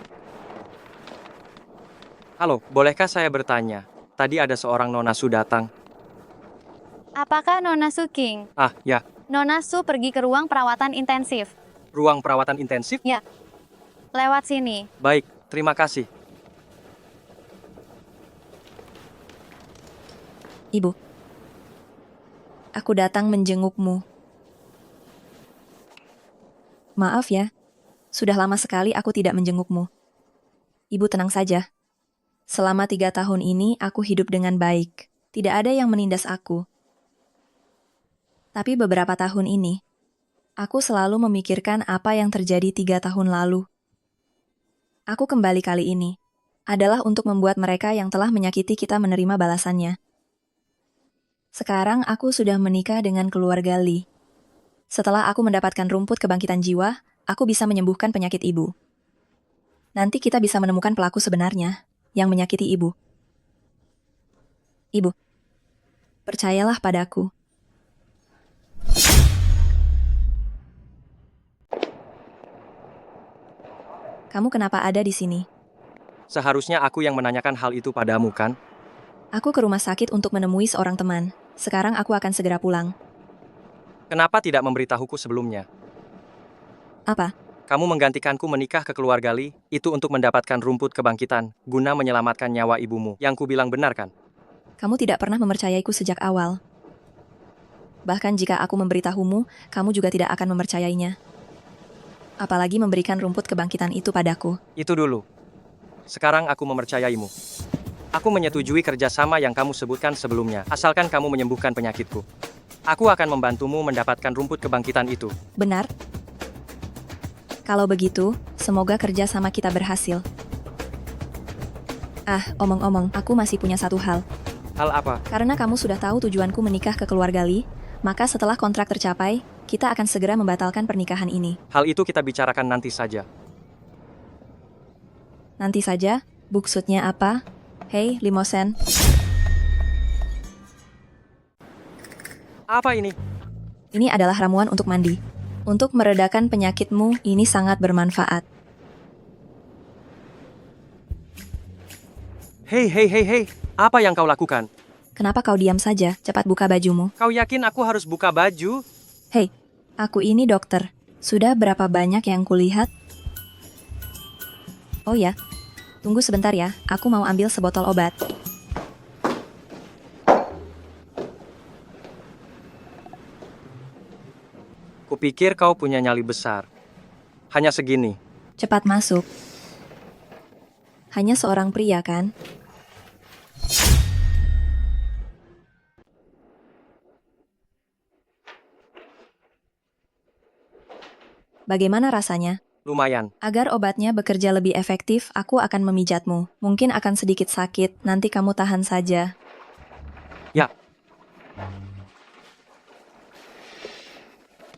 Halo, bolehkah saya bertanya? Tadi ada seorang Nona Su datang. Apakah Nona Su King? Ah, ya. Nona Su pergi ke ruang perawatan intensif. Ruang perawatan intensif? Ya. Lewat sini. Baik, terima kasih. Ibu, aku datang menjengukmu. Maaf ya, sudah lama sekali aku tidak menjengukmu. Ibu tenang saja. Selama 3 tahun ini aku hidup dengan baik. Tidak ada yang menindas aku. Tapi beberapa tahun ini, aku selalu memikirkan apa yang terjadi 3 tahun lalu. Aku kembali kali ini adalah untuk membuat mereka yang telah menyakiti kita menerima balasannya. Sekarang aku sudah menikah dengan keluarga Lee. Setelah aku mendapatkan rumput kebangkitan jiwa, aku bisa menyembuhkan penyakit ibu. Nanti kita bisa menemukan pelaku sebenarnya yang menyakiti ibu. Ibu, percayalah padaku. Kamu kenapa ada di sini? Seharusnya aku yang menanyakan hal itu padamu, kan? Aku ke rumah sakit untuk menemui seorang teman. Sekarang aku akan segera pulang. Kenapa tidak memberitahuku sebelumnya? Apa? Kamu menggantikanku menikah ke keluarga Lee, itu untuk mendapatkan rumput kebangkitan, guna menyelamatkan nyawa ibumu. Yang ku bilang benar, kan? Kamu tidak pernah mempercayaiku sejak awal. Bahkan jika aku memberitahumu, kamu juga tidak akan mempercayainya. Apalagi memberikan rumput kebangkitan itu padaku. Itu dulu. Sekarang aku mempercayaimu. Aku menyetujui kerjasama yang kamu sebutkan sebelumnya, asalkan kamu menyembuhkan penyakitku. Aku akan membantumu mendapatkan rumput kebangkitan itu. Benar? Kalau begitu, semoga kerjasama kita berhasil. Ah, omong-omong, aku masih punya satu hal. Hal apa? Karena kamu sudah tahu tujuanku menikah ke keluarga Lee, maka setelah kontrak tercapai, kita akan segera membatalkan pernikahan ini. Hal itu kita bicarakan nanti saja. Nanti saja? Maksudnya apa? Hei, Limosen. Apa ini? Ini adalah ramuan untuk mandi. Untuk meredakan penyakitmu, ini sangat bermanfaat. Hei, hei, hei, hei. Apa yang kau lakukan? Kenapa kau diam saja? Cepat buka bajumu. Kau yakin aku harus buka baju? Hei, aku ini dokter. Sudah berapa banyak yang kulihat? Oh ya, tunggu sebentar ya. Aku mau ambil sebotol obat. Kupikir kau punya nyali besar. Hanya segini. Cepat masuk. Hanya seorang pria, kan? Bagaimana rasanya? Lumayan. Agar obatnya bekerja lebih efektif, aku akan memijatmu. Mungkin akan sedikit sakit, nanti kamu tahan saja. Ya.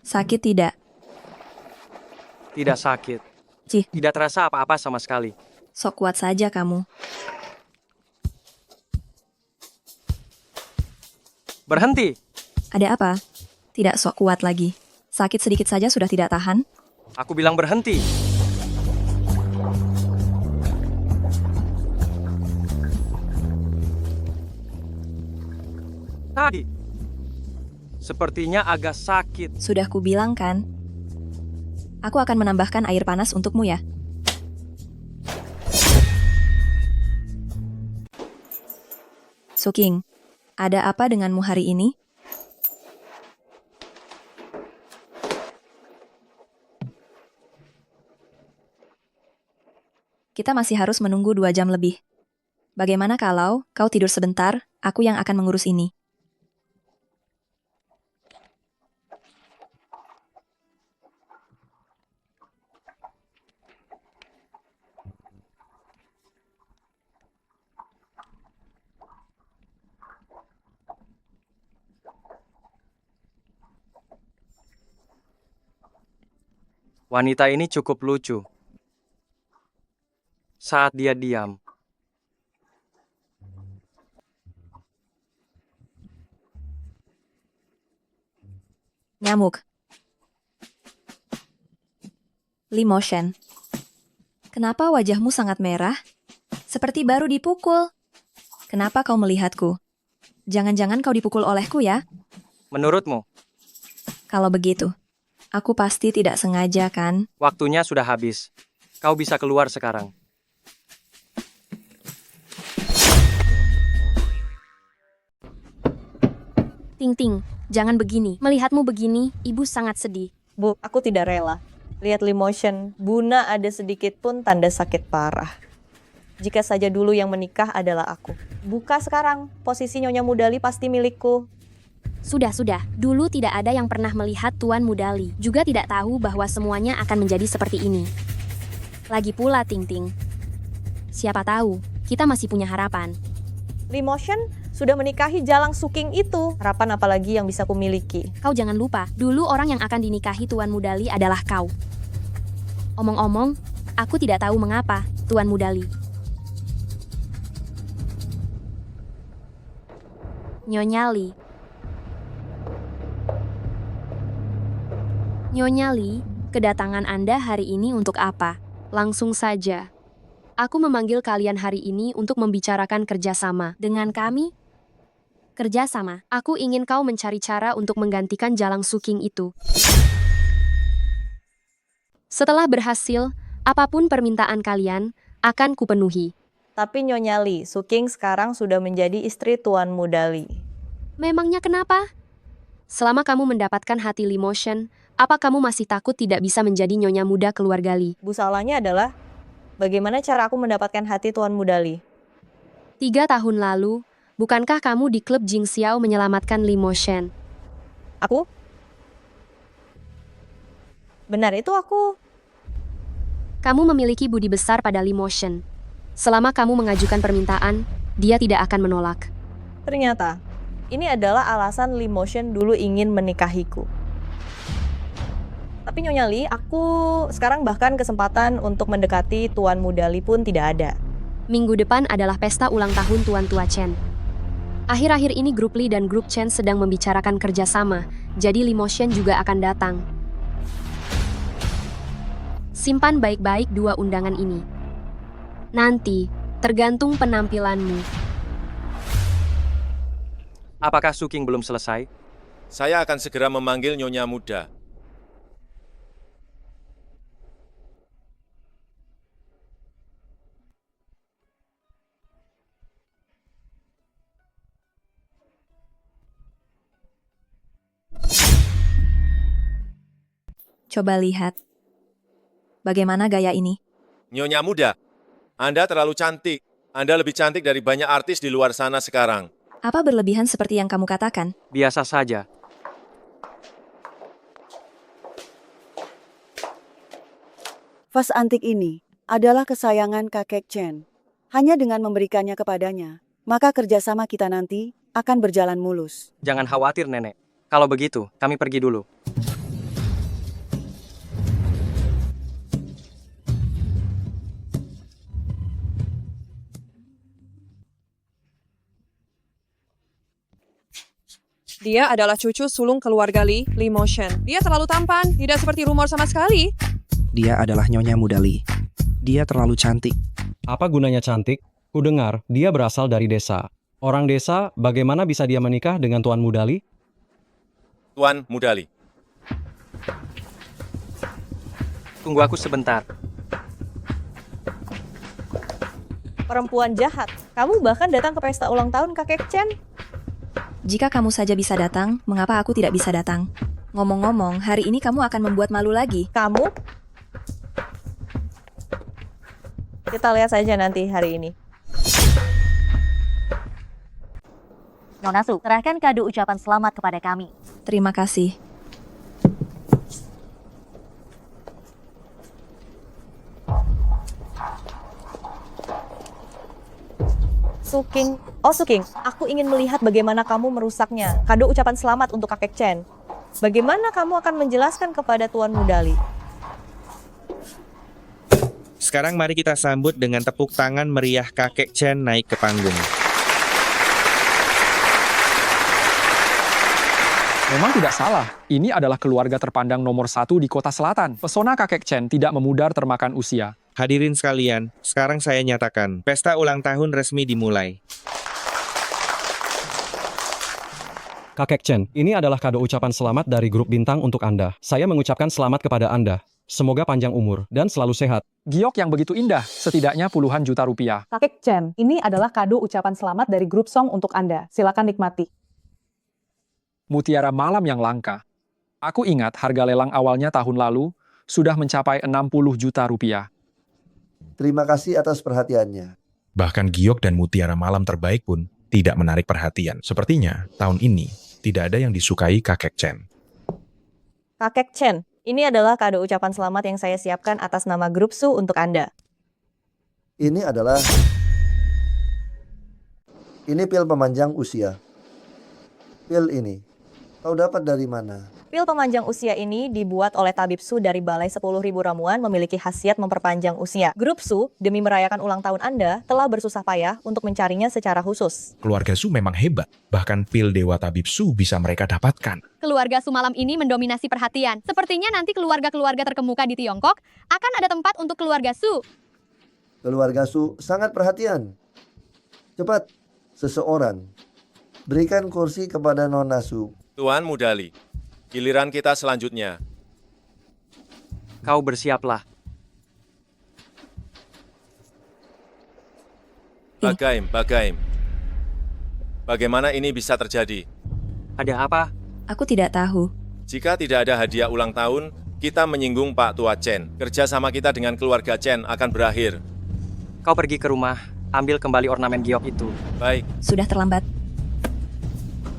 Sakit tidak? Tidak sakit. Cih. Tidak terasa apa-apa sama sekali. Sok kuat saja kamu. Berhenti! Ada apa? Tidak sok kuat lagi. Sakit sedikit saja sudah tidak tahan? Aku bilang berhenti. Tadi. Sepertinya agak sakit. Sudah kubilang kan? Aku akan menambahkan air panas untukmu ya. Suking, ada apa denganmu hari ini? Kita masih harus menunggu 2 jam lebih. Bagaimana kalau kau tidur sebentar, aku yang akan mengurus ini. Wanita ini cukup lucu. Saat dia diam. Nyamuk. Limo Shen. Kenapa wajahmu sangat merah? Seperti baru dipukul. Kenapa kau melihatku? Jangan-jangan kau dipukul olehku ya? Menurutmu, Kalau begitu, aku pasti tidak sengaja kan? waktunya sudah habis. Kau bisa keluar sekarang. Ting, jangan begini. Melihatmu begini, ibu sangat sedih. Bu, aku tidak rela. Lihat Limotion, Buna ada sedikit pun tanda sakit parah. Jika saja dulu yang menikah adalah aku. Buka sekarang, posisi Nyonya Mudali pasti milikku. Sudah. Dulu tidak ada yang pernah melihat Tuan Mudali. Juga tidak tahu bahwa semuanya akan menjadi seperti ini. Lagi pula, Ting. Siapa tahu, kita masih punya harapan. Limotion sudah menikahi Jalang Suking itu. Harapan apalagi yang bisa kumiliki? Kau jangan lupa, dulu orang yang akan dinikahi Tuan Mudali adalah kau. Omong-omong, aku tidak tahu mengapa, Tuan Mudali. Nyonya Li, kedatangan Anda hari ini untuk apa? Langsung saja. Aku memanggil kalian hari ini untuk membicarakan kerjasama dengan kami. Kerjasama, aku ingin kau mencari cara untuk menggantikan Jalang Suking itu. Setelah berhasil, apapun permintaan kalian, akan kupenuhi. Tapi Nyonya Li, Suking sekarang sudah menjadi istri Tuan Mudali. Memangnya kenapa? Selama kamu mendapatkan hati Limotion, apa kamu masih takut tidak bisa menjadi nyonya muda keluarga Li? Bu, salahnya adalah bagaimana cara aku mendapatkan hati Tuan Mudali? 3 tahun lalu, bukankah kamu di klub Jing Xiao menyelamatkan Limotion? Aku? Benar, itu aku. Kamu memiliki budi besar pada Limotion. Selama kamu mengajukan permintaan, dia tidak akan menolak. Ternyata, ini adalah alasan Limotion dulu ingin menikahiku. Tapi Nyonya Li, aku sekarang bahkan kesempatan untuk mendekati Tuan Mudali pun tidak ada. Minggu depan adalah pesta ulang tahun Tuan Tua Chen. Akhir-akhir ini grup Li dan grup Chen sedang membicarakan kerjasama, jadi Limotion juga akan datang. Simpan baik-baik 2 undangan ini. Nanti, tergantung penampilanmu. Apakah Suking belum selesai? Saya akan segera memanggil Nyonya Muda. Coba lihat. Bagaimana gaya ini? Nyonya Muda, Anda terlalu cantik. Anda lebih cantik dari banyak artis di luar sana sekarang. Apa berlebihan seperti yang kamu katakan? Biasa saja. Vas antik ini adalah kesayangan kakek Chen. Hanya dengan memberikannya kepadanya, maka kerjasama kita nanti akan berjalan mulus. Jangan khawatir, Nenek. Kalau begitu, kami pergi dulu. Dia adalah cucu sulung keluarga Li, Limotion. Dia terlalu tampan, tidak seperti rumor sama sekali. Dia adalah Nyonya Mudali. Dia terlalu cantik. Apa gunanya cantik? Kudengar, dia berasal dari desa. Orang desa, bagaimana bisa dia menikah dengan Tuan Mudali? Tuan Mudali. Tunggu aku sebentar. Perempuan jahat, kamu bahkan datang ke pesta ulang tahun kakek Chen. Jika kamu saja bisa datang, mengapa aku tidak bisa datang? Ngomong-ngomong, hari ini kamu akan membuat malu lagi. Kamu? Kita lihat saja nanti hari ini. Nona Su, serahkan kado ucapan selamat kepada kami. Terima kasih. Suking, oh Suking, aku ingin melihat bagaimana kamu merusaknya. Kado ucapan selamat untuk kakek Chen. Bagaimana kamu akan menjelaskan kepada Tuan Mudali? Sekarang mari kita sambut dengan tepuk tangan meriah kakek Chen naik ke panggung. Memang tidak salah, ini adalah keluarga terpandang nomor 1 di kota selatan. Pesona kakek Chen tidak memudar termakan usia. Hadirin sekalian, sekarang saya nyatakan, pesta ulang tahun resmi dimulai. Kakek Chen, ini adalah kado ucapan selamat dari grup Bintang untuk Anda. Saya mengucapkan selamat kepada Anda. Semoga panjang umur dan selalu sehat. Giok yang begitu indah, setidaknya puluhan juta rupiah. Kakek Chen, ini adalah kado ucapan selamat dari grup Song untuk Anda. Silakan nikmati. Mutiara malam yang langka. Aku ingat harga lelang awalnya tahun lalu sudah mencapai 60 juta rupiah. Terima kasih atas perhatiannya. Bahkan giok dan mutiara malam terbaik pun tidak menarik perhatian. Sepertinya tahun ini tidak ada yang disukai kakek Chen. Kakek Chen, ini adalah kado ucapan selamat yang saya siapkan atas nama grup Su untuk Anda. Ini pil pemanjang usia. Pil ini, kau dapat dari mana? Pil pemanjang usia ini dibuat oleh tabib Su dari Balai 10.000 Ramuan memiliki khasiat memperpanjang usia. Grup Su, demi merayakan ulang tahun Anda, telah bersusah payah untuk mencarinya secara khusus. Keluarga Su memang hebat. Bahkan pil Dewa Tabib Su bisa mereka dapatkan. Keluarga Su malam ini mendominasi perhatian. Sepertinya nanti keluarga-keluarga terkemuka di Tiongkok akan ada tempat untuk keluarga Su. Keluarga Su sangat perhatian. Cepat, seseorang, berikan kursi kepada Nona Su. Tuan Mudali, giliran kita selanjutnya. Kau bersiaplah. Bagaimana ini bisa terjadi? Ada apa? Aku tidak tahu. Jika tidak ada hadiah ulang tahun, kita menyinggung Pak Tua Chen. Kerja sama kita dengan keluarga Chen akan berakhir. Kau pergi ke rumah, ambil kembali ornamen giok itu. Baik. Sudah terlambat.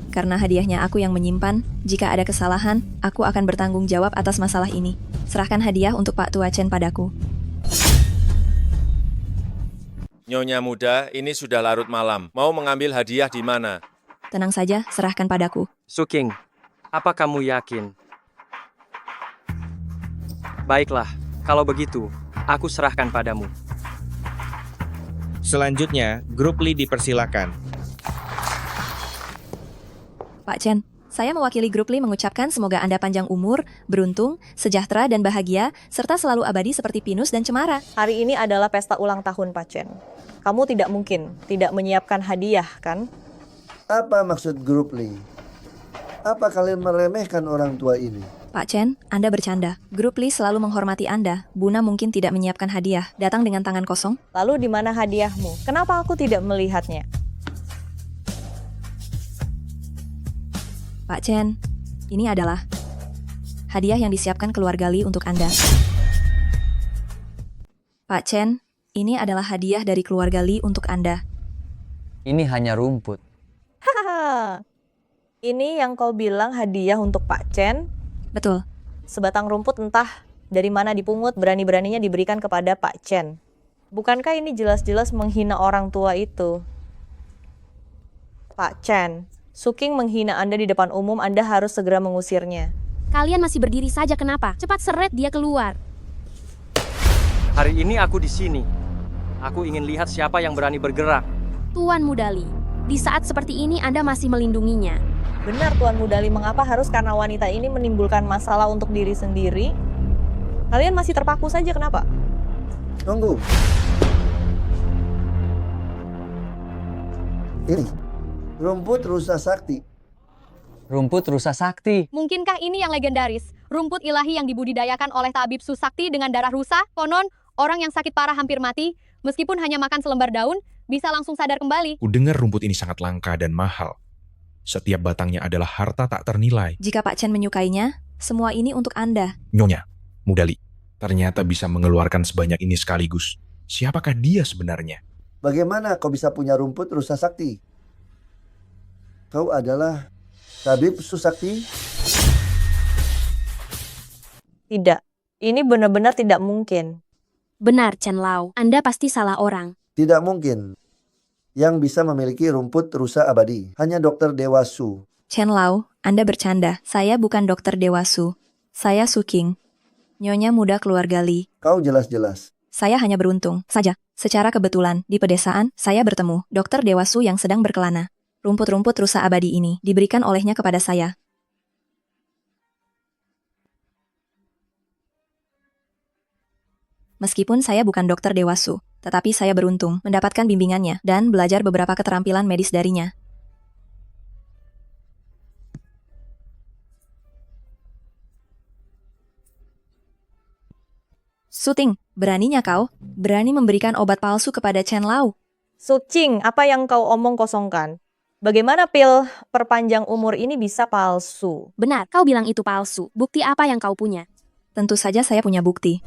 Karena hadiahnya aku yang menyimpan, jika ada kesalahan, aku akan bertanggung jawab atas masalah ini. Serahkan hadiah untuk Pak Tua Chen padaku. Nyonya muda, ini sudah larut malam. Mau mengambil hadiah di mana? Tenang saja, serahkan padaku. Su King, apa kamu yakin? Baiklah, kalau begitu, aku serahkan padamu. Selanjutnya, grup Li dipersilakan. Pak Chen, saya mewakili grup Li mengucapkan semoga Anda panjang umur, beruntung, sejahtera dan bahagia, serta selalu abadi seperti pinus dan cemara. Hari ini adalah pesta ulang tahun Pak Chen. Kamu tidak mungkin tidak menyiapkan hadiah, kan? Apa maksud grup Li? Apa kalian meremehkan orang tua ini? Pak Chen, Anda bercanda. Grup Li selalu menghormati Anda. Buna mungkin tidak menyiapkan hadiah, datang dengan tangan kosong. Lalu di mana hadiahmu? Kenapa aku tidak melihatnya? Pak Chen, ini adalah hadiah yang disiapkan keluarga Li untuk Anda. Pak Chen, ini adalah hadiah dari keluarga Li untuk Anda. Ini hanya rumput. Hahaha. Ini yang kau bilang hadiah untuk Pak Chen? Betul. Sebatang rumput entah dari mana dipungut, berani-beraninya diberikan kepada Pak Chen. Bukankah ini jelas-jelas menghina orang tua itu? Pak Chen, Su King menghina Anda di depan umum, Anda harus segera mengusirnya. Kalian masih berdiri saja kenapa? Cepat seret dia keluar. Hari ini aku di sini. Aku ingin lihat siapa yang berani bergerak. Tuan Mudali, di saat seperti ini Anda masih melindunginya. Benar Tuan Mudali, mengapa harus karena wanita ini menimbulkan masalah untuk diri sendiri? Kalian masih terpaku saja, kenapa? Tunggu. Ini. Rumput rusa sakti. Rumput rusa sakti. Mungkinkah ini yang legendaris? Rumput ilahi yang dibudidayakan oleh tabib Su Sakti dengan darah rusa? Konon, orang yang sakit parah hampir mati, meskipun hanya makan selembar daun, bisa langsung sadar kembali. Kudengar rumput ini sangat langka dan mahal. Setiap batangnya adalah harta tak ternilai. Jika Pak Chen menyukainya, semua ini untuk Anda. Nyonya, Mudali, ternyata bisa mengeluarkan sebanyak ini sekaligus. Siapakah dia sebenarnya? Bagaimana kau bisa punya rumput rusa sakti? Kau adalah tabib Susakti? Tidak. Ini benar-benar tidak mungkin. Benar, Chen Lao. Anda pasti salah orang. Tidak mungkin. Yang bisa memiliki rumput rusa abadi hanya Dokter Dewa Su. Chen Lao, Anda bercanda. Saya bukan Dokter Dewa Su. Saya Su King. Nyonya muda keluarga Li. Kau jelas-jelas. Saya hanya beruntung saja. Secara kebetulan, di pedesaan, saya bertemu Dokter Dewa Su yang sedang berkelana. Rumput-rumput rusa abadi ini diberikan olehnya kepada saya. Meskipun saya bukan dokter Dewa Su, tetapi saya beruntung mendapatkan bimbingannya dan belajar beberapa keterampilan medis darinya. Suting, beraninya kau? Berani memberikan obat palsu kepada Chen Lao? Sucing, apa yang kau omong kosongkan? Bagaimana pil perpanjang umur ini bisa palsu? Benar, kau bilang itu palsu. Bukti apa yang kau punya? Tentu saja saya punya bukti.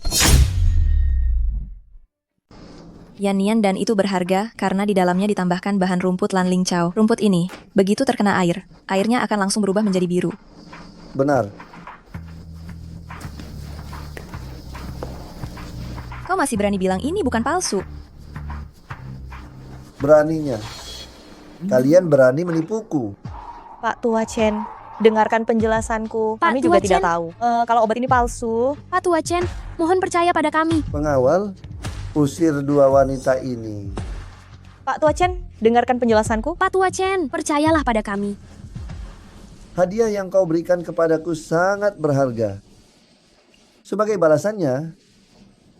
Yan dan itu berharga karena di dalamnya ditambahkan bahan rumput Lan Ling Chao. Rumput ini, begitu terkena air, airnya akan langsung berubah menjadi biru. Benar. Kau masih berani bilang ini bukan palsu? Beraninya. Kalian berani menipuku. Pak Tua Chen, dengarkan penjelasanku. Pak Kami juga Tua tidak Chen. tahu. Kalau obat ini palsu. Pak Tua Chen, mohon percaya pada kami. Pengawal, usir dua wanita ini. Pak Tua Chen, dengarkan penjelasanku. Pak Tua Chen, percayalah pada kami. Hadiah yang kau berikan kepadaku sangat berharga. Sebagai balasannya,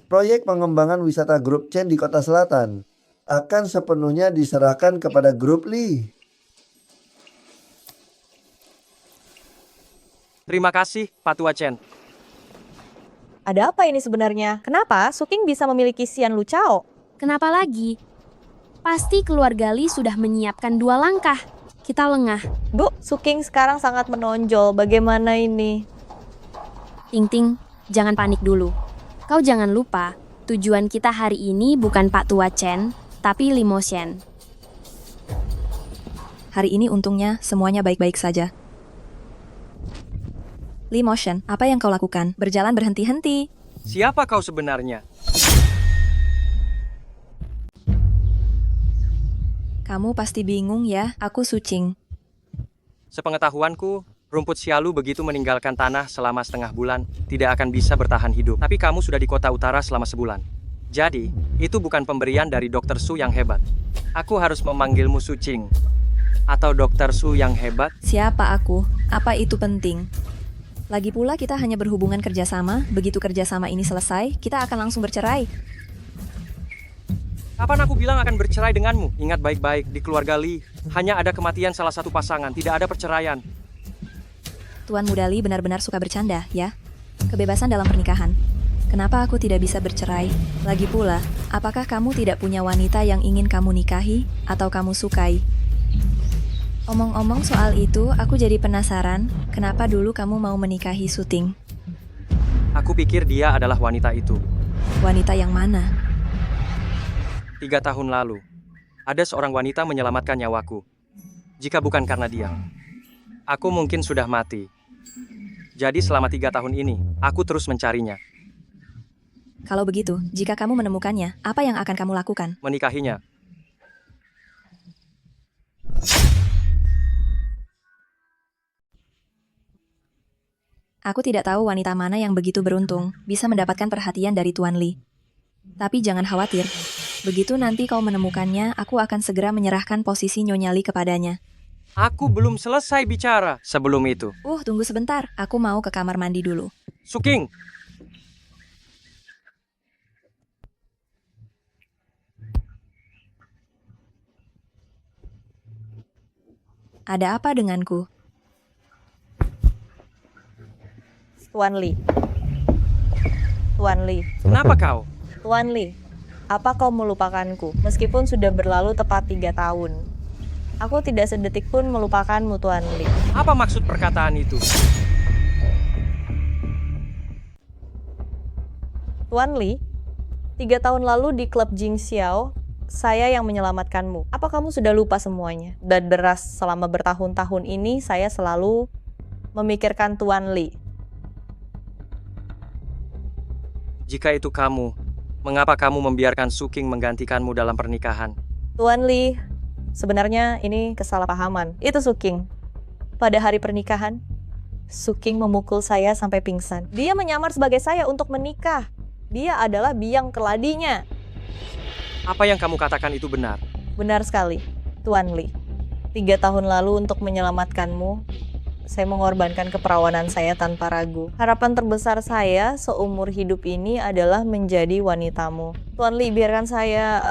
proyek pengembangan wisata grup Chen di Kota Selatan akan sepenuhnya diserahkan kepada grup Li. Terima kasih, Pak Tua Chen. Ada apa ini sebenarnya? Kenapa Suking bisa memiliki Xian Lu Chao? Kenapa lagi? Pasti keluarga Li sudah menyiapkan 2 langkah. Kita lengah. Bu, Suking sekarang sangat menonjol. Bagaimana ini? Ting Ting, jangan panik dulu. Kau jangan lupa, tujuan kita hari ini bukan Pak Tua Chen, tapi Li Moshen. Hari ini untungnya semuanya baik-baik saja. Li Moshen, apa yang kau lakukan? Berjalan berhenti-henti. Siapa kau sebenarnya? Kamu pasti bingung ya, aku Sucing. Sepengetahuanku, rumput Xialu begitu meninggalkan tanah selama setengah bulan, tidak akan bisa bertahan hidup. Tapi kamu sudah di kota utara selama sebulan. Jadi, itu bukan pemberian dari Dr. Su yang hebat. Aku harus memanggilmu Sucing. Atau Dr. Su yang hebat? Siapa aku? Apa itu penting? Lagi pula kita hanya berhubungan kerjasama, begitu kerjasama ini selesai, kita akan langsung bercerai. Kapan aku bilang akan bercerai denganmu? Ingat baik-baik, di keluarga Li, hanya ada kematian salah satu pasangan, tidak ada perceraian. Tuan Muda Li benar-benar suka bercanda, ya? Kebebasan dalam pernikahan. Kenapa aku tidak bisa bercerai? Lagi pula, apakah kamu tidak punya wanita yang ingin kamu nikahi atau kamu sukai? Omong-omong soal itu, aku jadi penasaran, kenapa dulu kamu mau menikahi Suting? Aku pikir dia adalah wanita itu. Wanita yang mana? 3 tahun lalu, ada seorang wanita menyelamatkan nyawaku. Jika bukan karena dia, aku mungkin sudah mati. Jadi selama 3 tahun ini, aku terus mencarinya. Kalau begitu, jika kamu menemukannya, apa yang akan kamu lakukan? Menikahinya. Aku tidak tahu wanita mana yang begitu beruntung, bisa mendapatkan perhatian dari Tuan Li. Tapi jangan khawatir. Begitu nanti kau menemukannya, aku akan segera menyerahkan posisi Nyonya Li kepadanya. Aku belum selesai bicara sebelum itu. Tunggu sebentar. Aku mau ke kamar mandi dulu. Suking! Ada apa denganku? Tuan Li. Tuan Li. Kenapa kau? Tuan Li, apa kau melupakanku? Meskipun sudah berlalu tepat 3 tahun. Aku tidak sedetik pun melupakanmu, Tuan Li. Apa maksud perkataan itu? Tuan Li, 3 tahun lalu di klub Jing Xiao, saya yang menyelamatkanmu. Apa kamu sudah lupa semuanya? Dan beras selama bertahun-tahun ini, saya selalu memikirkan Tuan Li. Jika itu kamu, mengapa kamu membiarkan Suking menggantikanmu dalam pernikahan? Tuan Li, sebenarnya ini kesalahpahaman. Itu Suking. Pada hari pernikahan, Suking memukul saya sampai pingsan. Dia menyamar sebagai saya untuk menikah. Dia adalah biang keladinya. Apa yang kamu katakan itu benar? Benar sekali, Tuan Li. 3 tahun lalu untuk menyelamatkanmu, Saya mengorbankan keperawanan saya tanpa ragu. Harapan terbesar saya seumur hidup ini adalah menjadi wanitamu. Tuan Lee, biarkan saya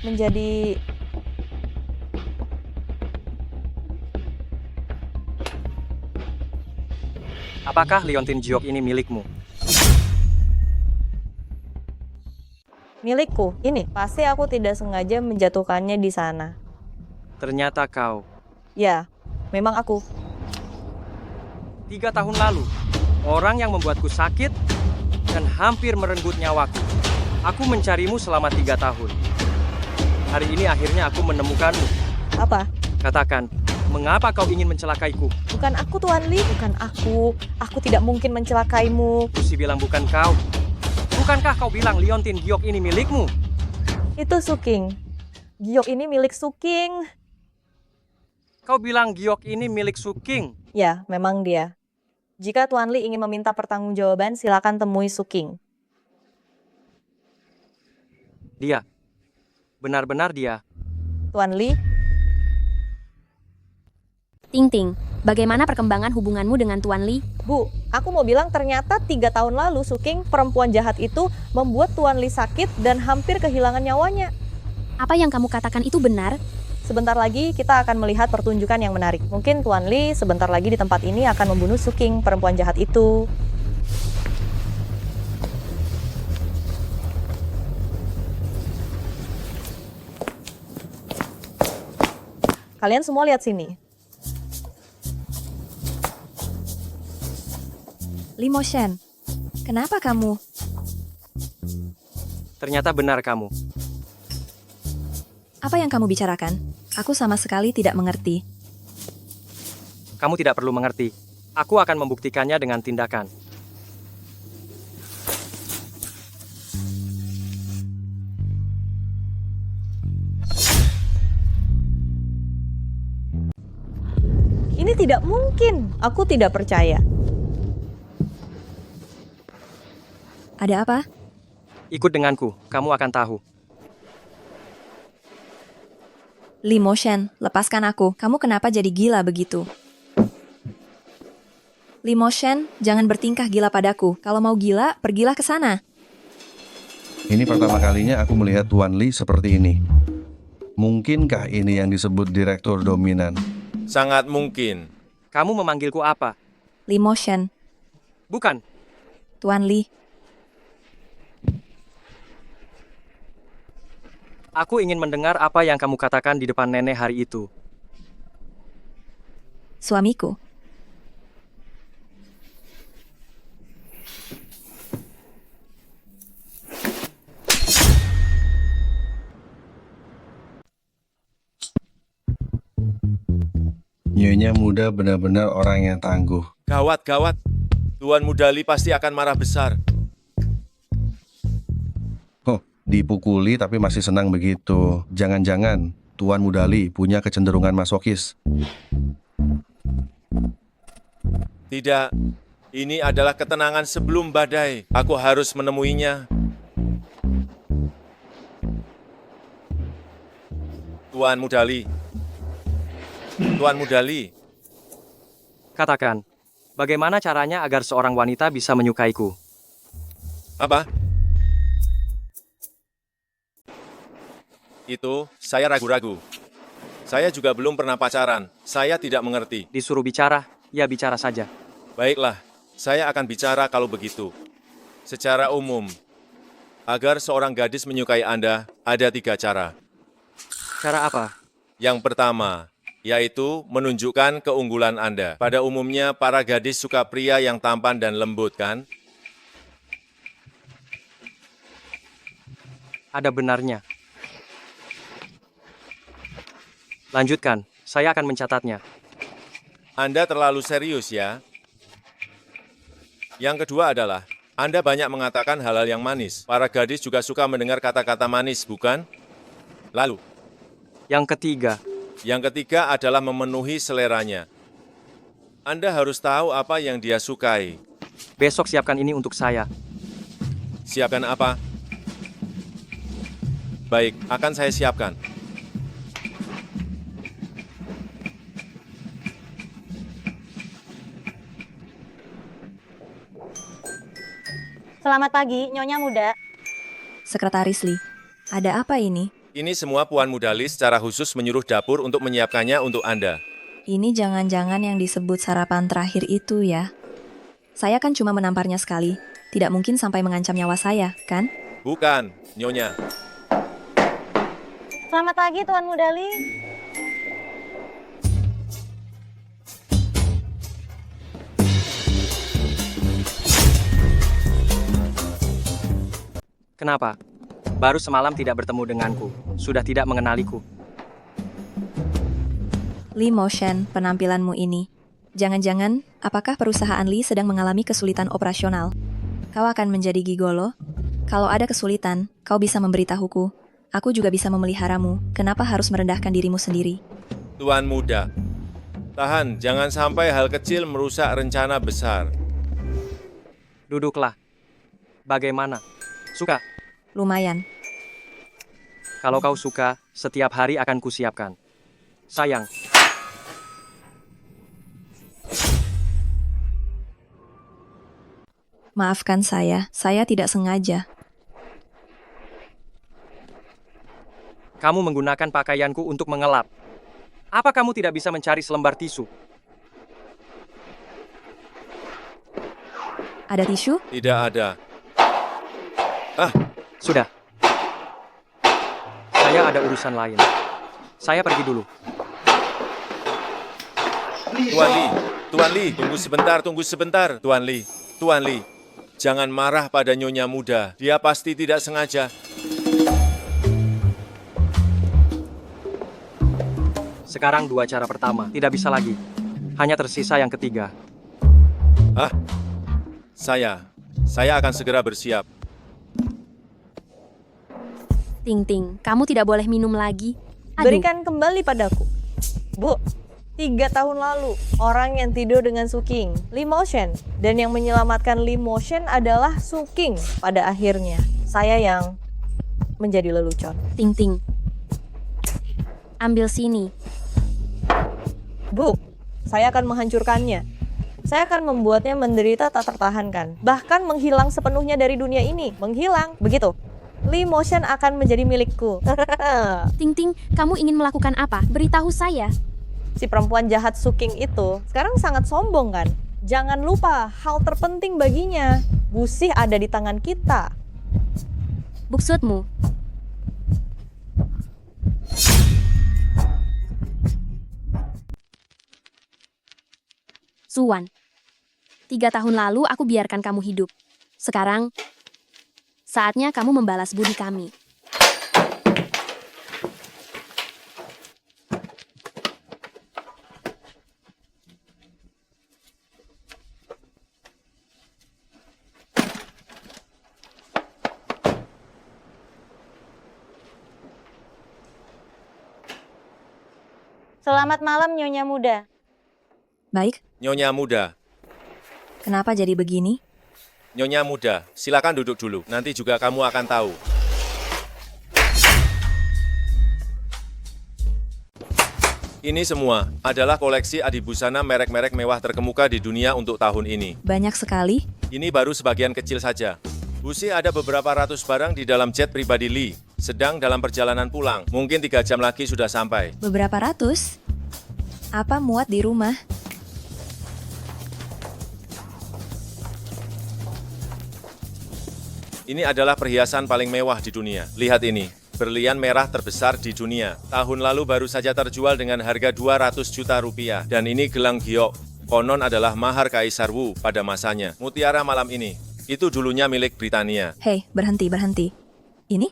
menjadi... Apakah liontin giok ini milikmu? Milikku, ini. Pasti aku tidak sengaja menjatuhkannya di sana. Ternyata kau. Ya, memang aku. 3 tahun lalu, orang yang membuatku sakit dan hampir merenggut nyawaku. Aku mencarimu selama 3 tahun. Hari ini akhirnya aku menemukanmu. Apa? Katakan, mengapa kau ingin mencelakaiku? Bukan aku, Tuan Lee. Bukan aku. Aku tidak mungkin mencelakaimu. Lucy bilang bukan kau. Bukankah kau bilang liontin giok ini milikmu? Itu Suking. Giok ini milik Suking. Kau bilang giok ini milik Suking? Ya, memang dia. Jika Tuan Lee ingin meminta pertanggungjawaban, silakan temui Suking. Dia. Benar-benar dia. Tuan Lee? Ting Ting, bagaimana perkembangan hubunganmu dengan Tuan Lee? Bu, aku mau bilang ternyata 3 tahun lalu Suking, perempuan jahat itu, membuat Tuan Lee sakit dan hampir kehilangan nyawanya. Apa yang kamu katakan itu benar? Sebentar lagi kita akan melihat pertunjukan yang menarik. Mungkin Tuan Lee sebentar lagi di tempat ini akan membunuh Suking, perempuan jahat itu. Kalian semua lihat sini. Limo Shen, kenapa kamu? Ternyata benar kamu. Apa yang kamu bicarakan? Aku sama sekali tidak mengerti. Kamu tidak perlu mengerti. Aku akan membuktikannya dengan tindakan. Ini tidak mungkin. Aku tidak percaya. Ada apa? Ikut denganku, kamu akan tahu. Limo Shen, lepaskan aku. Kamu kenapa jadi gila begitu? Limo Shen, jangan bertingkah gila padaku. Kalau mau gila, pergilah ke sana. Ini pertama kalinya aku melihat Tuan Lee seperti ini. Mungkinkah ini yang disebut direktur dominan? Sangat mungkin. Kamu memanggilku apa? Limo Shen. Bukan. Tuan Lee. Aku ingin mendengar apa yang kamu katakan di depan nenek hari itu. Suamiku. Nyonya muda benar-benar orang yang tangguh. Gawat, gawat. Tuan Mudali pasti akan marah besar. Dipukuli tapi masih senang begitu. Jangan-jangan Tuan Mudali punya kecenderungan masokis. Tidak, ini adalah ketenangan sebelum badai. Aku harus menemuinya. Tuan Mudali. Tuan Mudali. Katakan, bagaimana caranya agar seorang wanita bisa menyukaiku? Apa? Itu, saya ragu-ragu. Saya juga belum pernah pacaran. Saya tidak mengerti. Disuruh bicara, ya bicara saja. Baiklah, saya akan bicara kalau begitu. Secara umum, agar seorang gadis menyukai Anda, ada 3 cara. Cara apa? Yang pertama, yaitu menunjukkan keunggulan Anda. Pada umumnya, para gadis suka pria yang tampan dan lembut, kan? Ada benarnya. Lanjutkan, saya akan mencatatnya. Anda terlalu serius ya. Yang kedua adalah, Anda banyak mengatakan hal-hal yang manis. Para gadis juga suka mendengar kata-kata manis, bukan? Lalu? Yang ketiga. Yang ketiga adalah memenuhi seleranya. Anda harus tahu apa yang dia sukai. Besok siapkan ini untuk saya. Siapkan apa? Baik, akan saya siapkan. Selamat pagi, Nyonya Muda. Sekretaris Lee, ada apa ini? Ini semua Puan Muda Lee secara khusus menyuruh dapur untuk menyiapkannya untuk Anda. Ini jangan-jangan yang disebut sarapan terakhir itu ya? Saya kan cuma menamparnya sekali. Tidak mungkin sampai mengancam nyawa saya, kan? Bukan, Nyonya. Selamat pagi, Tuan Muda Lee. Kenapa? Baru semalam tidak bertemu denganku, sudah tidak mengenaliku. Lee Motion, penampilanmu ini. Jangan-jangan, apakah perusahaan Lee sedang mengalami kesulitan operasional? Kau akan menjadi gigolo? Kalau ada kesulitan, kau bisa memberitahuku. Aku juga bisa memeliharamu. Kenapa harus merendahkan dirimu sendiri? Tuan Muda, tahan, jangan sampai hal kecil merusak rencana besar. Duduklah. Bagaimana? Suka? Lumayan. Kalau kau suka, setiap hari akan kusiapkan. Sayang. Maafkan saya tidak sengaja. Kamu menggunakan pakaianku untuk mengelap. Apa kamu tidak bisa mencari selembar tisu? Ada tisu? Tidak ada. Sudah. Saya ada urusan lain. Saya pergi dulu. Tuan Lee, tunggu sebentar. Tuan Lee, jangan marah pada Nyonya Muda. Dia pasti tidak sengaja. Sekarang 2 cara pertama, tidak bisa lagi. Hanya tersisa yang ketiga. Saya akan segera bersiap. Ting Ting, kamu tidak boleh minum lagi. Aduh. Berikan kembali padaku. Bu, 3 tahun lalu, orang yang tidur dengan Su King, Lee Motion. Dan yang menyelamatkan Lee Motion adalah Su King pada akhirnya. Saya yang menjadi lelucon. Ting Ting, ambil sini. Bu, saya akan menghancurkannya. Saya akan membuatnya menderita tak tertahankan. Bahkan menghilang sepenuhnya dari dunia ini. Menghilang, begitu. Lee Motion akan menjadi milikku. Ting Ting, kamu ingin melakukan apa? Beritahu saya. Si perempuan jahat Su King itu sekarang sangat sombong kan? Jangan lupa, hal terpenting baginya, Busih ada di tangan kita. Maksudmu? Suwan, 3 tahun lalu aku biarkan kamu hidup. Sekarang, saatnya kamu membalas budi kami. Selamat malam, Nyonya Muda. Baik, Nyonya Muda, kenapa jadi begini? Nyonya Muda, silakan duduk dulu. Nanti juga kamu akan tahu. Ini semua adalah koleksi adibusana merek-merek mewah terkemuka di dunia untuk tahun ini. Banyak sekali. Ini baru sebagian kecil saja. Busih ada beberapa ratus barang di dalam jet pribadi Lee. Sedang dalam perjalanan pulang. Mungkin 3 jam lagi sudah sampai. Beberapa ratus? Apa muat di rumah? Ini adalah perhiasan paling mewah di dunia. Lihat ini, berlian merah terbesar di dunia. Tahun lalu baru saja terjual dengan harga 200 juta rupiah. Dan ini gelang giok. Konon adalah mahar Kaisar Wu pada masanya. Mutiara malam ini, itu dulunya milik Britania. Hei, berhenti. Ini?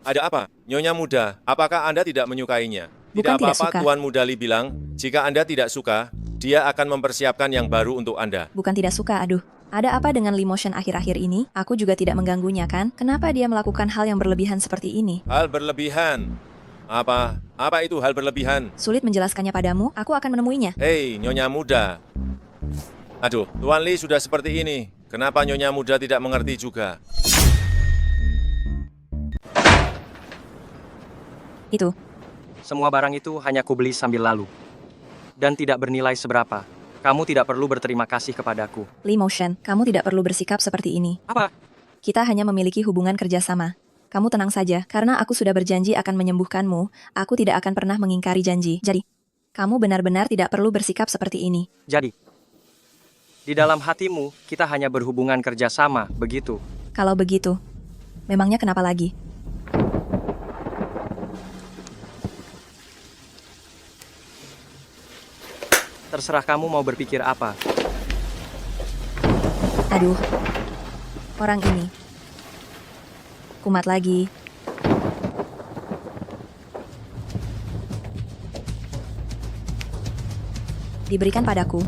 Ada apa? Nyonya Muda, apakah Anda tidak menyukainya? Bukan Tidak tidak apa-apa, suka. Tuan Muda Lee bilang, jika Anda tidak suka, dia akan mempersiapkan yang baru untuk Anda. Bukan tidak suka, aduh. Ada apa dengan Lee Motion akhir-akhir ini? Aku juga tidak mengganggunya kan? Kenapa dia melakukan hal yang berlebihan seperti ini? Hal berlebihan? Apa itu hal berlebihan? Sulit menjelaskannya padamu, aku akan menemuinya. Hei, Nyonya Muda. Aduh, Tuan Lee sudah seperti ini. Kenapa Nyonya Muda tidak mengerti juga? Itu. Semua barang itu hanya kubeli sambil lalu. Dan tidak bernilai seberapa. Kamu tidak perlu berterima kasih kepadaku. Lee Motion, kamu tidak perlu bersikap seperti ini. Apa? Kita hanya memiliki hubungan kerjasama. Kamu tenang saja, karena aku sudah berjanji akan menyembuhkanmu. Aku tidak akan pernah mengingkari janji. Jadi, kamu benar-benar tidak perlu bersikap seperti ini. Jadi, di dalam hatimu, kita hanya berhubungan kerjasama, begitu? Kalau begitu, memangnya kenapa lagi? Terserah kamu mau berpikir apa. Aduh, orang ini. Kumat lagi. Diberikan padaku.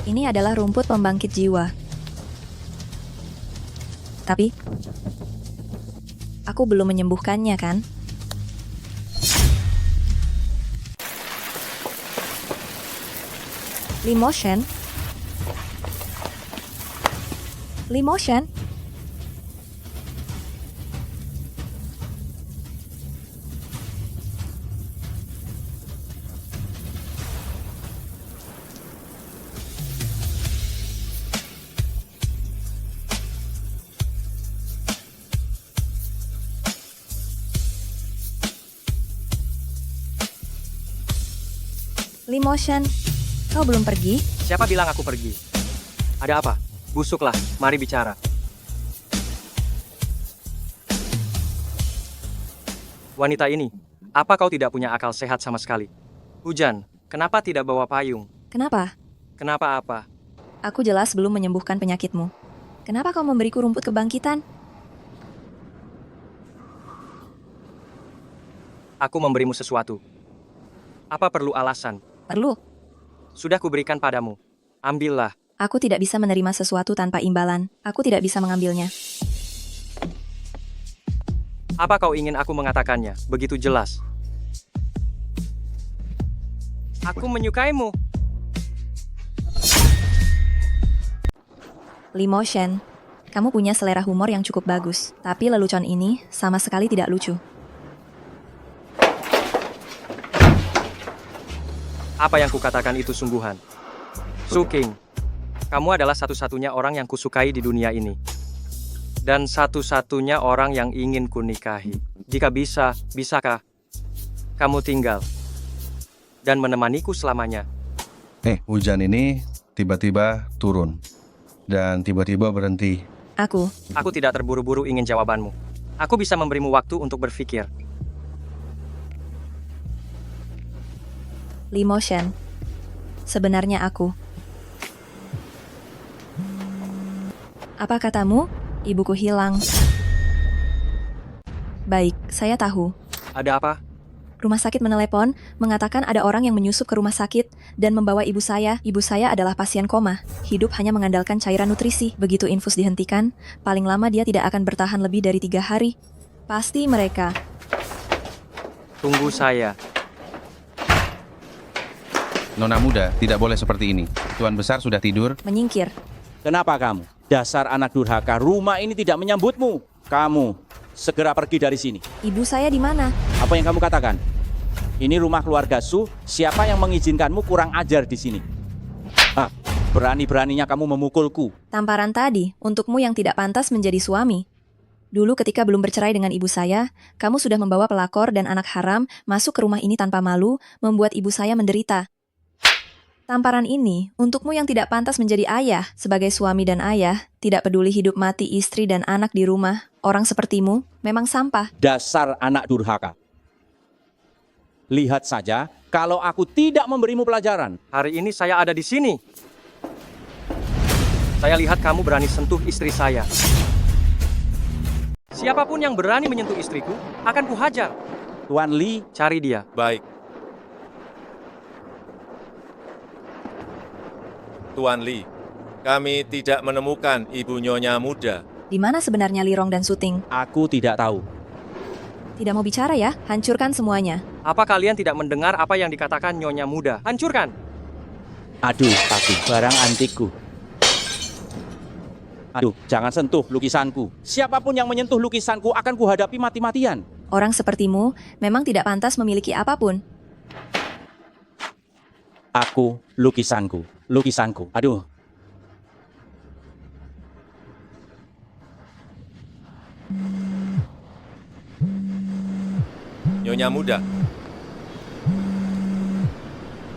Ini adalah rumput pembangkit jiwa. Tapi, aku belum menyembuhkannya, kan? Limotion? Limotion? Limotion, kau belum pergi? Siapa bilang aku pergi? Ada apa? Busuklah, mari bicara. Wanita ini, apa kau tidak punya akal sehat sama sekali? Hujan, kenapa tidak bawa payung? Kenapa? Kenapa apa? Aku jelas belum menyembuhkan penyakitmu. Kenapa kau memberiku rumput kebangkitan? Aku memberimu sesuatu. Apa perlu alasan? Perlu. Sudah kuberikan padamu. Ambillah. Aku tidak bisa menerima sesuatu tanpa imbalan. Aku tidak bisa mengambilnya. Apa kau ingin aku mengatakannya? Begitu jelas. Aku menyukaimu. Limotion, kamu punya selera humor yang cukup bagus. Tapi lelucon ini sama sekali tidak lucu. Apa yang kukatakan itu sungguhan. Su King, kamu adalah satu-satunya orang yang kusukai di dunia ini. Dan satu-satunya orang yang ingin kunikahi. Jika bisa, bisakah kamu tinggal dan menemaniku selamanya? Hujan ini tiba-tiba turun dan tiba-tiba berhenti. Aku tidak terburu-buru ingin jawabanmu. Aku bisa memberimu waktu untuk berpikir. Limotion, sebenarnya aku. Apa katamu? Ibuku hilang. Baik, saya tahu. Ada apa? Rumah sakit menelepon, mengatakan ada orang yang menyusup ke rumah sakit dan membawa ibu saya. Ibu saya adalah pasien koma. Hidup hanya mengandalkan cairan nutrisi. Begitu infus dihentikan, paling lama dia tidak akan bertahan lebih dari 3 hari. Pasti mereka. Tunggu saya. Nona muda, tidak boleh seperti ini. Tuan besar sudah tidur. Menyingkir. Kenapa kamu? Dasar anak durhaka, rumah ini tidak menyambutmu. Kamu, segera pergi dari sini. Ibu saya di mana? Apa yang kamu katakan? Ini rumah keluarga Su, siapa yang mengizinkanmu kurang ajar di sini? Berani-beraninya kamu memukulku. Tamparan tadi, untukmu yang tidak pantas menjadi suami. Dulu ketika belum bercerai dengan ibu saya, kamu sudah membawa pelakor dan anak haram masuk ke rumah ini tanpa malu, membuat ibu saya menderita. Tamparan ini, untukmu yang tidak pantas menjadi ayah, sebagai suami dan ayah, tidak peduli hidup mati istri dan anak di rumah, orang sepertimu memang sampah. Dasar anak durhaka. Lihat saja, kalau aku tidak memberimu pelajaran. Hari ini saya ada di sini. Saya lihat kamu berani sentuh istri saya. Siapapun yang berani menyentuh istriku, akan kuhajar. Tuan Li, cari dia. Baik. Tuan Li, kami tidak menemukan Ibu Nyonya Muda. Di mana sebenarnya Lirong dan Suting? Aku tidak tahu. Tidak mau bicara ya? Hancurkan semuanya. Apa kalian tidak mendengar apa yang dikatakan Nyonya Muda? Hancurkan! Aduh, aku barang antikku. Aduh, jangan sentuh lukisanku. Siapapun yang menyentuh lukisanku akan kuhadapi mati-matian. Orang sepertimu memang tidak pantas memiliki apapun. Aku, lukisanku. Aduh. Nyonya muda,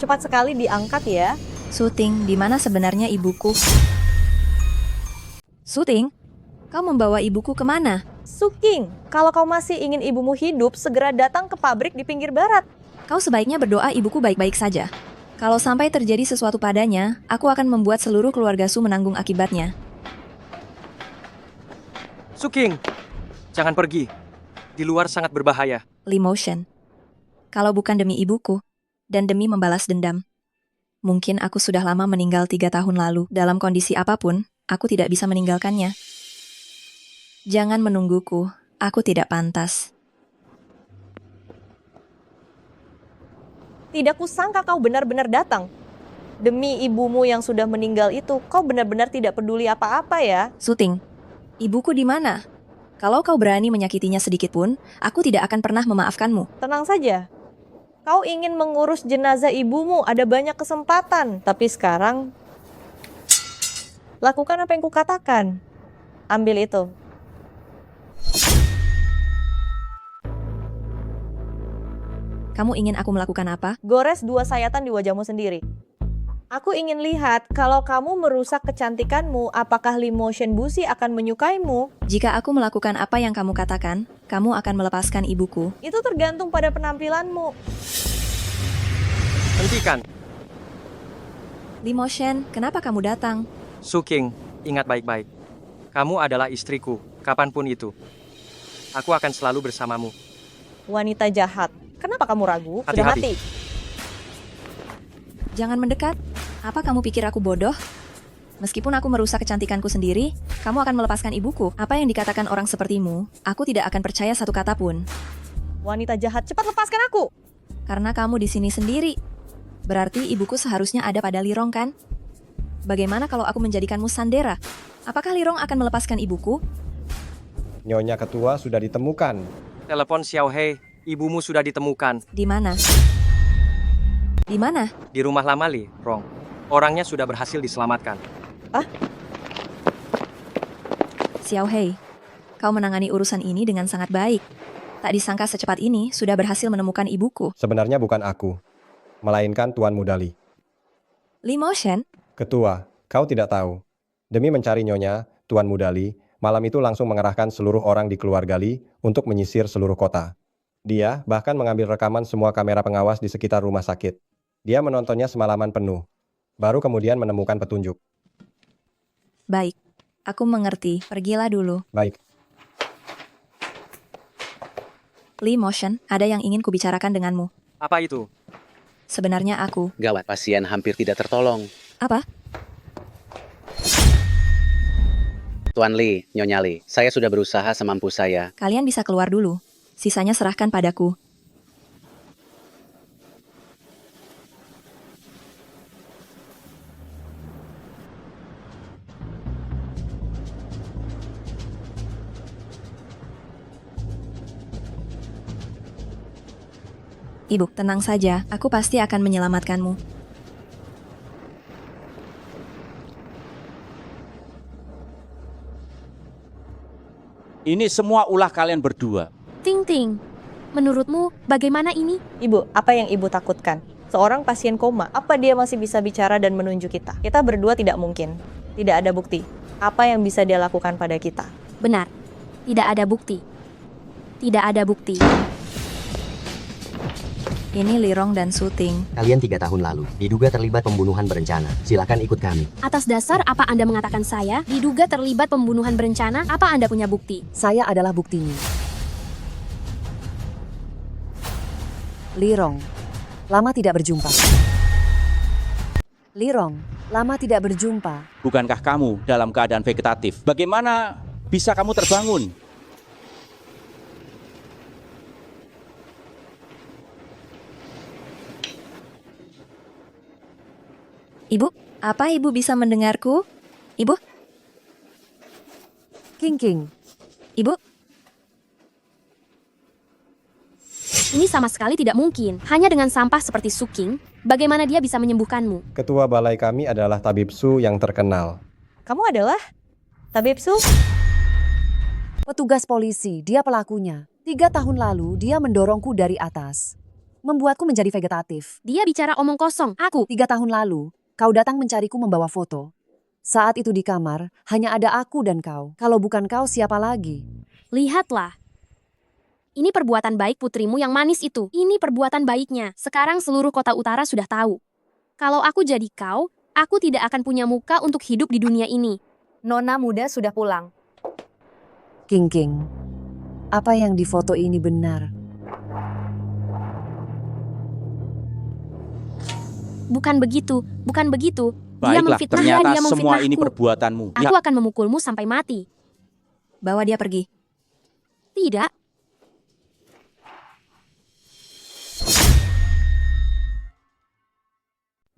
Cepat sekali diangkat ya. Suting, di mana sebenarnya ibuku? Suting, kau membawa ibuku kemana? Suking, kalau kau masih ingin ibumu hidup, segera datang ke pabrik di pinggir barat. Kau sebaiknya berdoa ibuku baik-baik saja. Kalau sampai terjadi sesuatu padanya, aku akan membuat seluruh keluarga Su menanggung akibatnya. Suking, jangan pergi. Di luar sangat berbahaya. Lee Motion. Kalau bukan demi ibuku, dan demi membalas dendam. Mungkin aku sudah lama meninggal 3 tahun lalu. Dalam kondisi apapun, aku tidak bisa meninggalkannya. Jangan menungguku, aku tidak pantas. Tidak kusangka kau benar-benar datang. Demi ibumu yang sudah meninggal itu, kau benar-benar tidak peduli apa-apa ya. Suting, ibuku di mana? Kalau kau berani menyakitinya sedikit pun, aku tidak akan pernah memaafkanmu. Tenang saja. Kau ingin mengurus jenazah ibumu, ada banyak kesempatan. Tapi sekarang, lakukan apa yang kukatakan. Ambil itu. Kamu ingin aku melakukan apa? Gores 2 sayatan di wajahmu sendiri. Aku ingin lihat kalau kamu merusak kecantikanmu, apakah Lee Motion Busi akan menyukaimu? Jika aku melakukan apa yang kamu katakan, kamu akan melepaskan ibuku. Itu tergantung pada penampilanmu. Hentikan. Lee Motion, kenapa kamu datang? Suking, ingat baik-baik. Kamu adalah istriku, kapanpun itu. Aku akan selalu bersamamu. Wanita jahat. Kenapa kamu ragu? Sudah Hati-hati. mati. Jangan mendekat. Apa kamu pikir aku bodoh? Meskipun aku merusak kecantikanku sendiri, kamu akan melepaskan ibuku. Apa yang dikatakan orang sepertimu, aku tidak akan percaya satu kata pun. Wanita jahat, cepat lepaskan aku. Karena kamu di sini sendiri. Berarti ibuku seharusnya ada pada Lirong kan? Bagaimana kalau aku menjadikanmu sandera? Apakah Lirong akan melepaskan ibuku? Nyonya Ketua sudah ditemukan. Telepon Xiao Hei, ibumu sudah ditemukan. Di mana? Di mana? Di rumah lama Li, Rong. Orangnya sudah berhasil diselamatkan. Xiao Hei, kau menangani urusan ini dengan sangat baik. Tak disangka secepat ini sudah berhasil menemukan ibuku. Sebenarnya bukan aku, melainkan Tuan Muda Li. Lee Motion? Ketua, kau tidak tahu. Demi mencari Nyonya, Tuan Muda Li, malam itu langsung mengerahkan seluruh orang di keluarga Li untuk menyisir seluruh kota. Dia bahkan mengambil rekaman semua kamera pengawas di sekitar rumah sakit. Dia menontonnya semalaman penuh. Baru kemudian menemukan petunjuk. Baik, aku mengerti. Pergilah dulu. Baik. Lee Motion, ada yang ingin kubicarakan denganmu. Apa itu? Sebenarnya aku. Gawat, pasien hampir tidak tertolong. Apa? Tuan Li, Nyonya Li, saya sudah berusaha semampu saya. Kalian bisa keluar dulu. Sisanya serahkan padaku. Ibu, tenang saja. Aku pasti akan menyelamatkanmu. Ini semua ulah kalian berdua. Ting Ting, menurutmu bagaimana ini? Ibu, apa yang ibu takutkan? Seorang pasien koma, apa dia masih bisa bicara dan menunjuk kita? Kita berdua tidak mungkin. Tidak ada bukti. Apa yang bisa dia lakukan pada kita? Benar, tidak ada bukti. Tidak ada bukti. Ini Lirong dan Suting. Kalian 3 tahun lalu diduga terlibat pembunuhan berencana. Silakan ikut kami. Atas dasar apa Anda mengatakan saya diduga terlibat pembunuhan berencana? Apa Anda punya bukti? Saya adalah buktinya. Lirong, lama tidak berjumpa. Lirong, lama tidak berjumpa. Bukankah kamu dalam keadaan vegetatif? Bagaimana bisa kamu terbangun? Ibu, apa ibu bisa mendengarku? Ibu? King. Ibu? Ini Ini sama sekali tidak mungkin. Hanya dengan sampah seperti Suking, bagaimana dia bisa menyembuhkanmu? Ketua balai kami adalah Tabib Su yang terkenal. Kamu adalah Tabib Su? Petugas polisi, dia pelakunya. 3 tahun lalu, dia mendorongku dari atas. Membuatku menjadi vegetatif. Dia bicara omong kosong. Aku. 3 tahun lalu, kau datang mencariku membawa foto. Saat itu di kamar, hanya ada aku dan kau. Kalau bukan kau, siapa lagi? Lihatlah. Ini perbuatan baik putrimu yang manis itu. Ini perbuatan baiknya. Sekarang seluruh kota utara sudah tahu. Kalau aku jadi kau, aku tidak akan punya muka untuk hidup di dunia ini. Nona muda sudah pulang. King, apa yang di foto ini benar? Bukan begitu, bukan begitu. Dia Baiklah, memfitnahnya, ternyata dia semua ini memfitnahku. perbuatanmu. Aku akan memukulmu sampai mati. Bawa dia pergi. Tidak.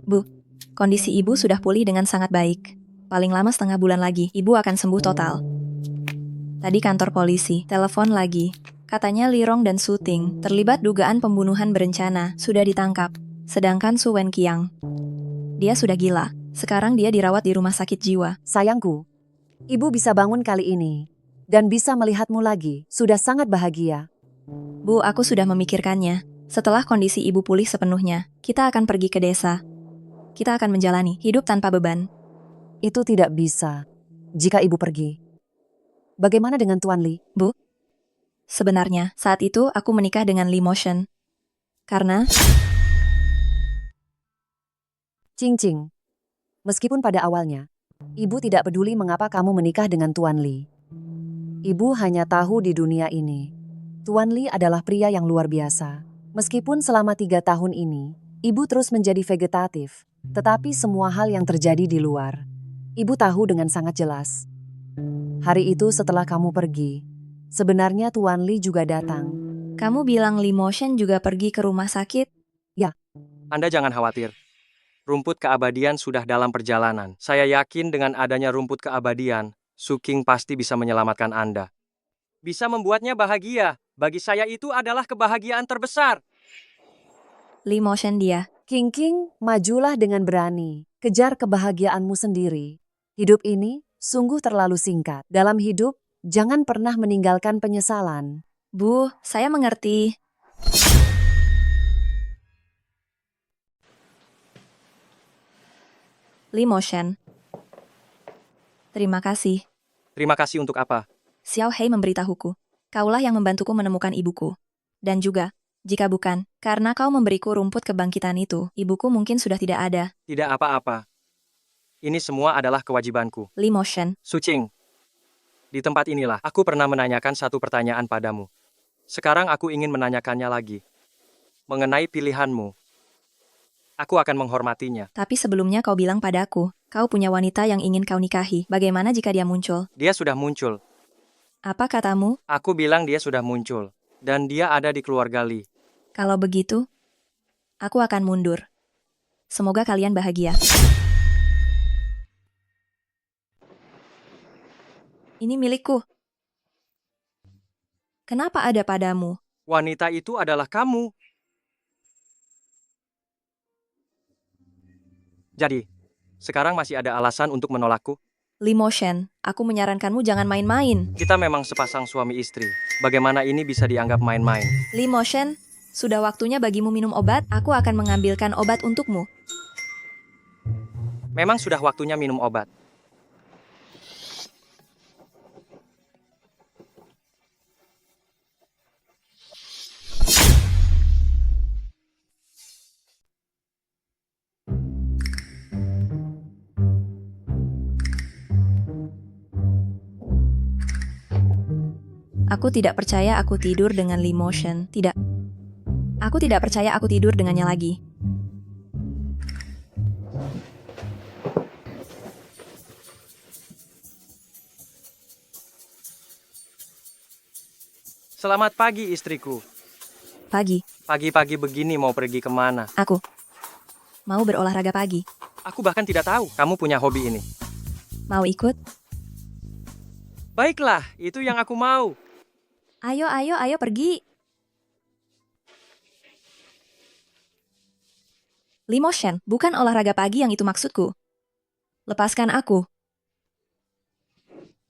Bu, kondisi ibu sudah pulih dengan sangat baik. Paling lama setengah bulan lagi, ibu akan sembuh total. Tadi kantor polisi, telepon lagi. Katanya Lirong dan Su Ting terlibat dugaan pembunuhan berencana, sudah ditangkap. Sedangkan Su Wenqiang, dia sudah gila. Sekarang dia dirawat di rumah sakit jiwa. Sayangku, ibu bisa bangun kali ini. Dan bisa melihatmu lagi, sudah sangat bahagia. Bu, aku sudah memikirkannya. Setelah kondisi ibu pulih sepenuhnya, kita akan pergi ke desa. Kita akan menjalani hidup tanpa beban. Itu tidak bisa, jika ibu pergi. Bagaimana dengan Tuan Li? Bu, sebenarnya saat itu aku menikah dengan Li Motion. Karena... Cing, meskipun pada awalnya, ibu tidak peduli mengapa kamu menikah dengan Tuan Li. Ibu hanya tahu di dunia ini, Tuan Li adalah pria yang luar biasa. Meskipun selama 3 tahun ini, ibu terus menjadi vegetatif, tetapi semua hal yang terjadi di luar, ibu tahu dengan sangat jelas. Hari itu setelah kamu pergi, sebenarnya Tuan Li juga datang. Kamu bilang Li Motion juga pergi ke rumah sakit? Ya. Anda jangan khawatir. Rumput keabadian sudah dalam perjalanan. Saya yakin dengan adanya rumput keabadian, Suking pasti bisa menyelamatkan Anda. Bisa membuatnya bahagia. Bagi saya itu adalah kebahagiaan terbesar. Li Motion dia. King, majulah dengan berani. Kejar kebahagiaanmu sendiri. Hidup ini sungguh terlalu singkat. Dalam hidup, jangan pernah meninggalkan penyesalan. Bu, saya mengerti. Li Motion. Terima kasih. Terima kasih untuk apa? Xiao Hei memberitahuku. Kaulah yang membantuku menemukan ibuku. Dan juga, jika bukan, karena kau memberiku rumput kebangkitan itu, ibuku mungkin sudah tidak ada. Tidak apa-apa. Ini semua adalah kewajibanku. Li Motion. Sucing. Di tempat inilah, aku pernah menanyakan satu pertanyaan padamu. Sekarang aku ingin menanyakannya lagi. Mengenai pilihanmu. Aku akan menghormatinya. Tapi sebelumnya kau bilang padaku, kau punya wanita yang ingin kau nikahi. Bagaimana jika dia muncul? Dia sudah muncul. Apa katamu? Aku bilang dia sudah muncul. Dan dia ada di keluarga Li. Kalau begitu, aku akan mundur. Semoga kalian bahagia. Ini milikku. Kenapa ada padamu? Wanita itu adalah kamu. Jadi, sekarang masih ada alasan untuk menolakku? Li Motion, aku menyarankanmu jangan main-main. Kita memang sepasang suami istri. Bagaimana ini bisa dianggap main-main? Li Motion, sudah waktunya bagimu minum obat. Aku akan mengambilkan obat untukmu. Memang sudah waktunya minum obat. Aku tidak percaya aku tidur dengan Li Motion. Tidak. Aku tidak percaya aku tidur dengannya lagi. Selamat pagi istriku. Pagi. Pagi-pagi begini mau pergi kemana? Aku mau berolahraga pagi. Aku bahkan tidak tahu kamu punya hobi ini. Mau ikut? Baiklah, itu yang aku mau. Ayo pergi. Limotion, bukan olahraga pagi yang itu maksudku. Lepaskan aku.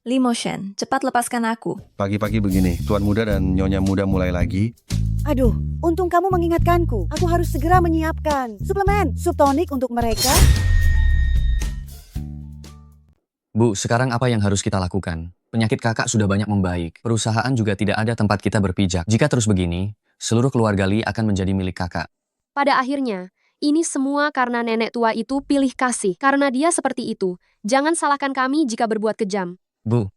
Limotion, cepat lepaskan aku. Pagi-pagi begini, Tuan Muda dan Nyonya Muda mulai lagi. Aduh, untung kamu mengingatkanku. Aku harus segera menyiapkan suplemen, sup tonik untuk mereka. Bu, sekarang apa yang harus kita lakukan? Penyakit kakak sudah banyak membaik. Perusahaan juga tidak ada tempat kita berpijak. Jika terus begini, seluruh keluarga Lee akan menjadi milik kakak. Pada akhirnya, ini semua karena nenek tua itu pilih kasih. Karena dia seperti itu. Jangan salahkan kami jika berbuat kejam. Bu,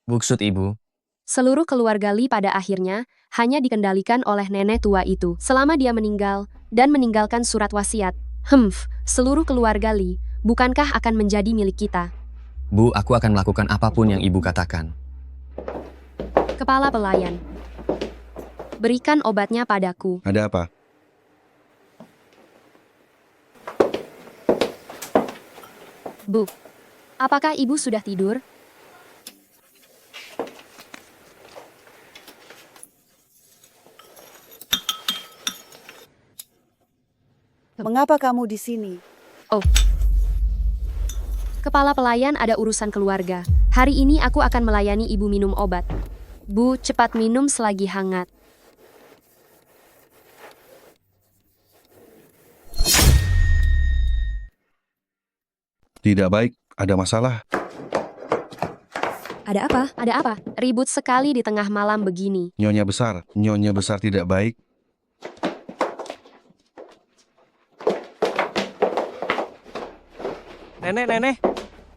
maksud ibu? Seluruh keluarga Lee pada akhirnya hanya dikendalikan oleh nenek tua itu. Selama dia meninggal dan meninggalkan surat wasiat. Seluruh keluarga Lee, bukankah akan menjadi milik kita? Bu, aku akan melakukan apapun yang ibu katakan. Kepala pelayan. Berikan obatnya padaku. Ada apa? Bu, apakah ibu sudah tidur? Mengapa kamu di sini? Oh. Kepala pelayan, ada urusan keluarga. Hari ini aku akan melayani ibu minum obat. Bu, cepat minum selagi hangat. Tidak baik, ada masalah. Ada apa? Ada apa? Ribut sekali di tengah malam begini. Nyonya besar tidak baik. Nenek,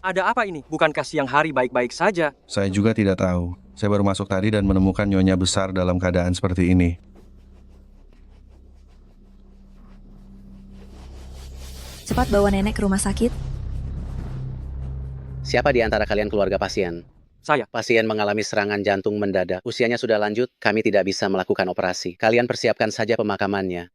ada apa ini? Bukankah siang hari baik-baik saja? Saya juga tidak tahu. Saya baru masuk tadi dan menemukan Nyonya besar dalam keadaan seperti ini. Cepat bawa nenek ke rumah sakit. Siapa di antara kalian keluarga pasien? Saya. Pasien mengalami serangan jantung mendadak. Usianya sudah lanjut, kami tidak bisa melakukan operasi. Kalian persiapkan saja pemakamannya.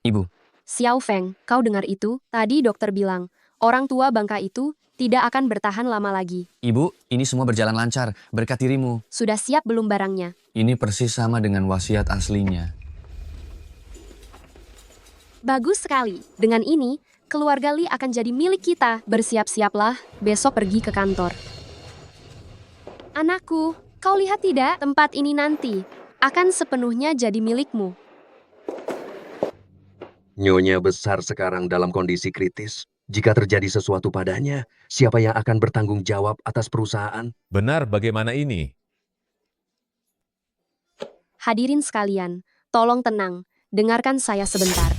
Ibu. Xiao Feng, kau dengar itu? Tadi dokter bilang, orang tua bangka itu tidak akan bertahan lama lagi. Ibu, ini semua berjalan lancar, berkat dirimu. Sudah siap belum barangnya? Ini persis sama dengan wasiat aslinya. Bagus sekali. Dengan ini, keluarga Lee akan jadi milik kita. Bersiap-siaplah, besok pergi ke kantor. Anakku, kau lihat tidak? Tempat ini nanti akan sepenuhnya jadi milikmu. Nyonya besar sekarang dalam kondisi kritis. Jika terjadi sesuatu padanya, siapa yang akan bertanggung jawab atas perusahaan? Benar, bagaimana ini? Hadirin sekalian, tolong tenang. Dengarkan saya sebentar.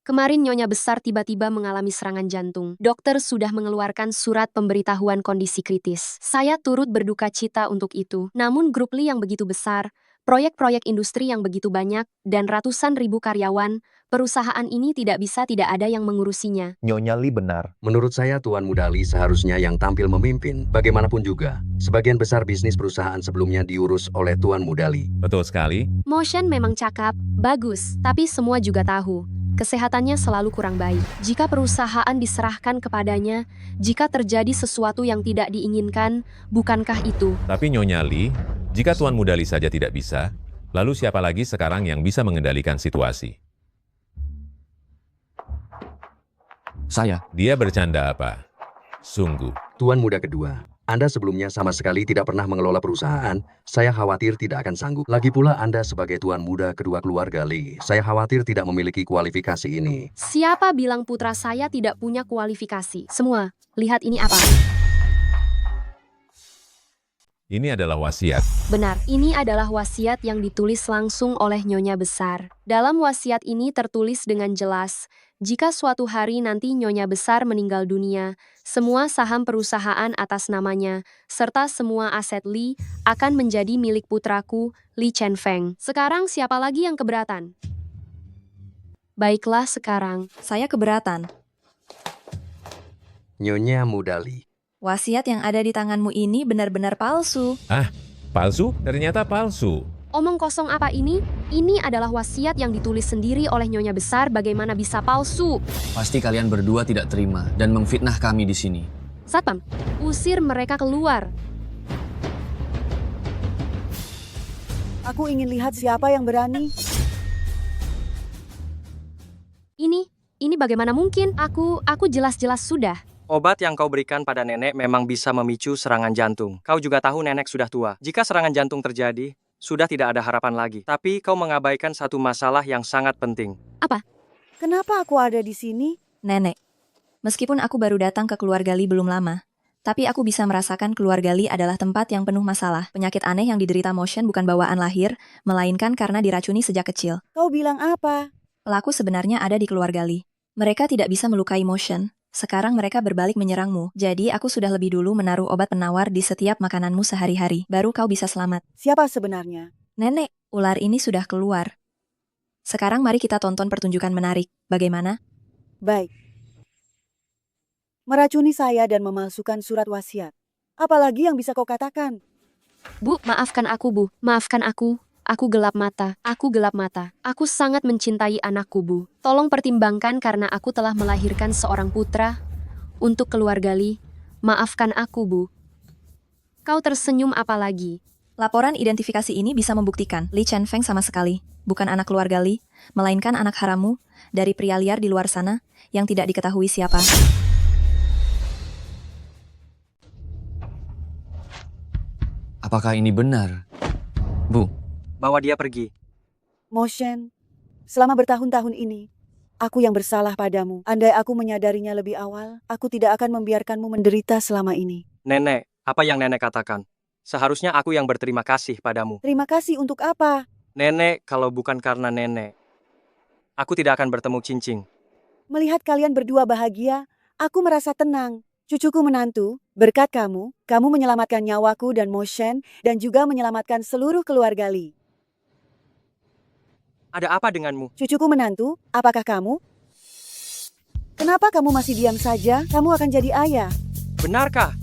Kemarin Nyonya besar tiba-tiba mengalami serangan jantung. Dokter sudah mengeluarkan surat pemberitahuan kondisi kritis. Saya turut berduka cita untuk itu. Namun grup Lee yang begitu besar, proyek-proyek industri yang begitu banyak, dan ratusan ribu karyawan, perusahaan ini tidak ada yang mengurusinya. Nyonya Lee benar. Menurut saya Tuan Muda Lee seharusnya yang tampil memimpin. Bagaimanapun juga, sebagian besar bisnis perusahaan sebelumnya diurus oleh Tuan Muda Lee. Betul sekali. Motion memang cakap, bagus, tapi semua juga tahu. Kesehatannya selalu kurang baik. Jika perusahaan diserahkan kepadanya, jika terjadi sesuatu yang tidak diinginkan, bukankah itu? Tapi Nyonya Lee, jika Tuan Muda Lee saja tidak bisa, lalu siapa lagi sekarang yang bisa mengendalikan situasi? Saya. Dia bercanda apa? Sungguh. Tuan Muda kedua, Anda sebelumnya sama sekali tidak pernah mengelola perusahaan. Saya khawatir tidak akan sanggup. Lagi pula Anda sebagai Tuan Muda kedua keluarga Lee, saya khawatir tidak memiliki kualifikasi ini. Siapa bilang putra saya tidak punya kualifikasi? Semua, lihat ini apa? Ini adalah wasiat. Benar, ini adalah wasiat yang ditulis langsung oleh Nyonya besar. Dalam wasiat ini tertulis dengan jelas, jika suatu hari nanti Nyonya besar meninggal dunia, semua saham perusahaan atas namanya, serta semua aset Lee, akan menjadi milik putraku, Lee Chen Feng. Sekarang siapa lagi yang keberatan? Baiklah sekarang. Saya keberatan. Nyonya Muda Lee. Wasiat yang ada di tanganmu ini benar-benar palsu. Ah, palsu? Ternyata palsu. Omong kosong apa ini? Ini adalah wasiat yang ditulis sendiri oleh Nyonya besar, bagaimana bisa palsu? Pasti kalian berdua tidak terima dan memfitnah kami di sini. Satpam, usir mereka keluar. Aku ingin lihat siapa yang berani. Ini bagaimana mungkin? Aku jelas-jelas sudah. Obat yang kau berikan pada nenek memang bisa memicu serangan jantung. Kau juga tahu nenek sudah tua. Jika serangan jantung terjadi, sudah tidak ada harapan lagi. Tapi kau mengabaikan satu masalah yang sangat penting. Apa? Kenapa aku ada di sini? Nenek, meskipun aku baru datang ke keluarga Lee belum lama, tapi aku bisa merasakan keluarga Lee adalah tempat yang penuh masalah. Penyakit aneh yang diderita Motion bukan bawaan lahir, melainkan karena diracuni sejak kecil. Kau bilang apa? Pelaku sebenarnya ada di keluarga Lee. Mereka tidak bisa melukai Motion. Sekarang mereka berbalik menyerangmu. Jadi aku sudah lebih dulu menaruh obat penawar di setiap makananmu sehari-hari. Baru kau bisa selamat. Siapa sebenarnya? Nenek, ular ini sudah keluar. Sekarang mari kita tonton pertunjukan menarik. Bagaimana? Baik. Meracuni saya dan memalsukan surat wasiat. Apalagi yang bisa kau katakan? Bu, maafkan aku, Bu. Maafkan aku. Aku gelap mata. Aku gelap mata. Aku sangat mencintai anakku, Bu. Tolong pertimbangkan karena aku telah melahirkan seorang putra untuk keluarga Lee. Maafkan aku, Bu. Kau tersenyum apa lagi? Laporan identifikasi ini bisa membuktikan Lee Chen Feng sama sekali bukan anak keluarga Lee, melainkan anak harammu dari pria liar di luar sana yang tidak diketahui siapa. Apakah ini benar? Bu, bawa dia pergi. Motion, selama bertahun-tahun ini, aku yang bersalah padamu. Andai aku menyadarinya lebih awal, aku tidak akan membiarkanmu menderita selama ini. Nenek, apa yang nenek katakan? Seharusnya aku yang berterima kasih padamu. Terima kasih untuk apa? Nenek, kalau bukan karena nenek, aku tidak akan bertemu Cincing. Melihat kalian berdua bahagia, aku merasa tenang. Cucuku menantu, berkat kamu menyelamatkan nyawaku dan Motion, dan juga menyelamatkan seluruh keluarga Lee. Ada apa denganmu? Cucuku menantu, apakah kamu? Kenapa kamu masih diam saja? Kamu akan jadi ayah. Benarkah?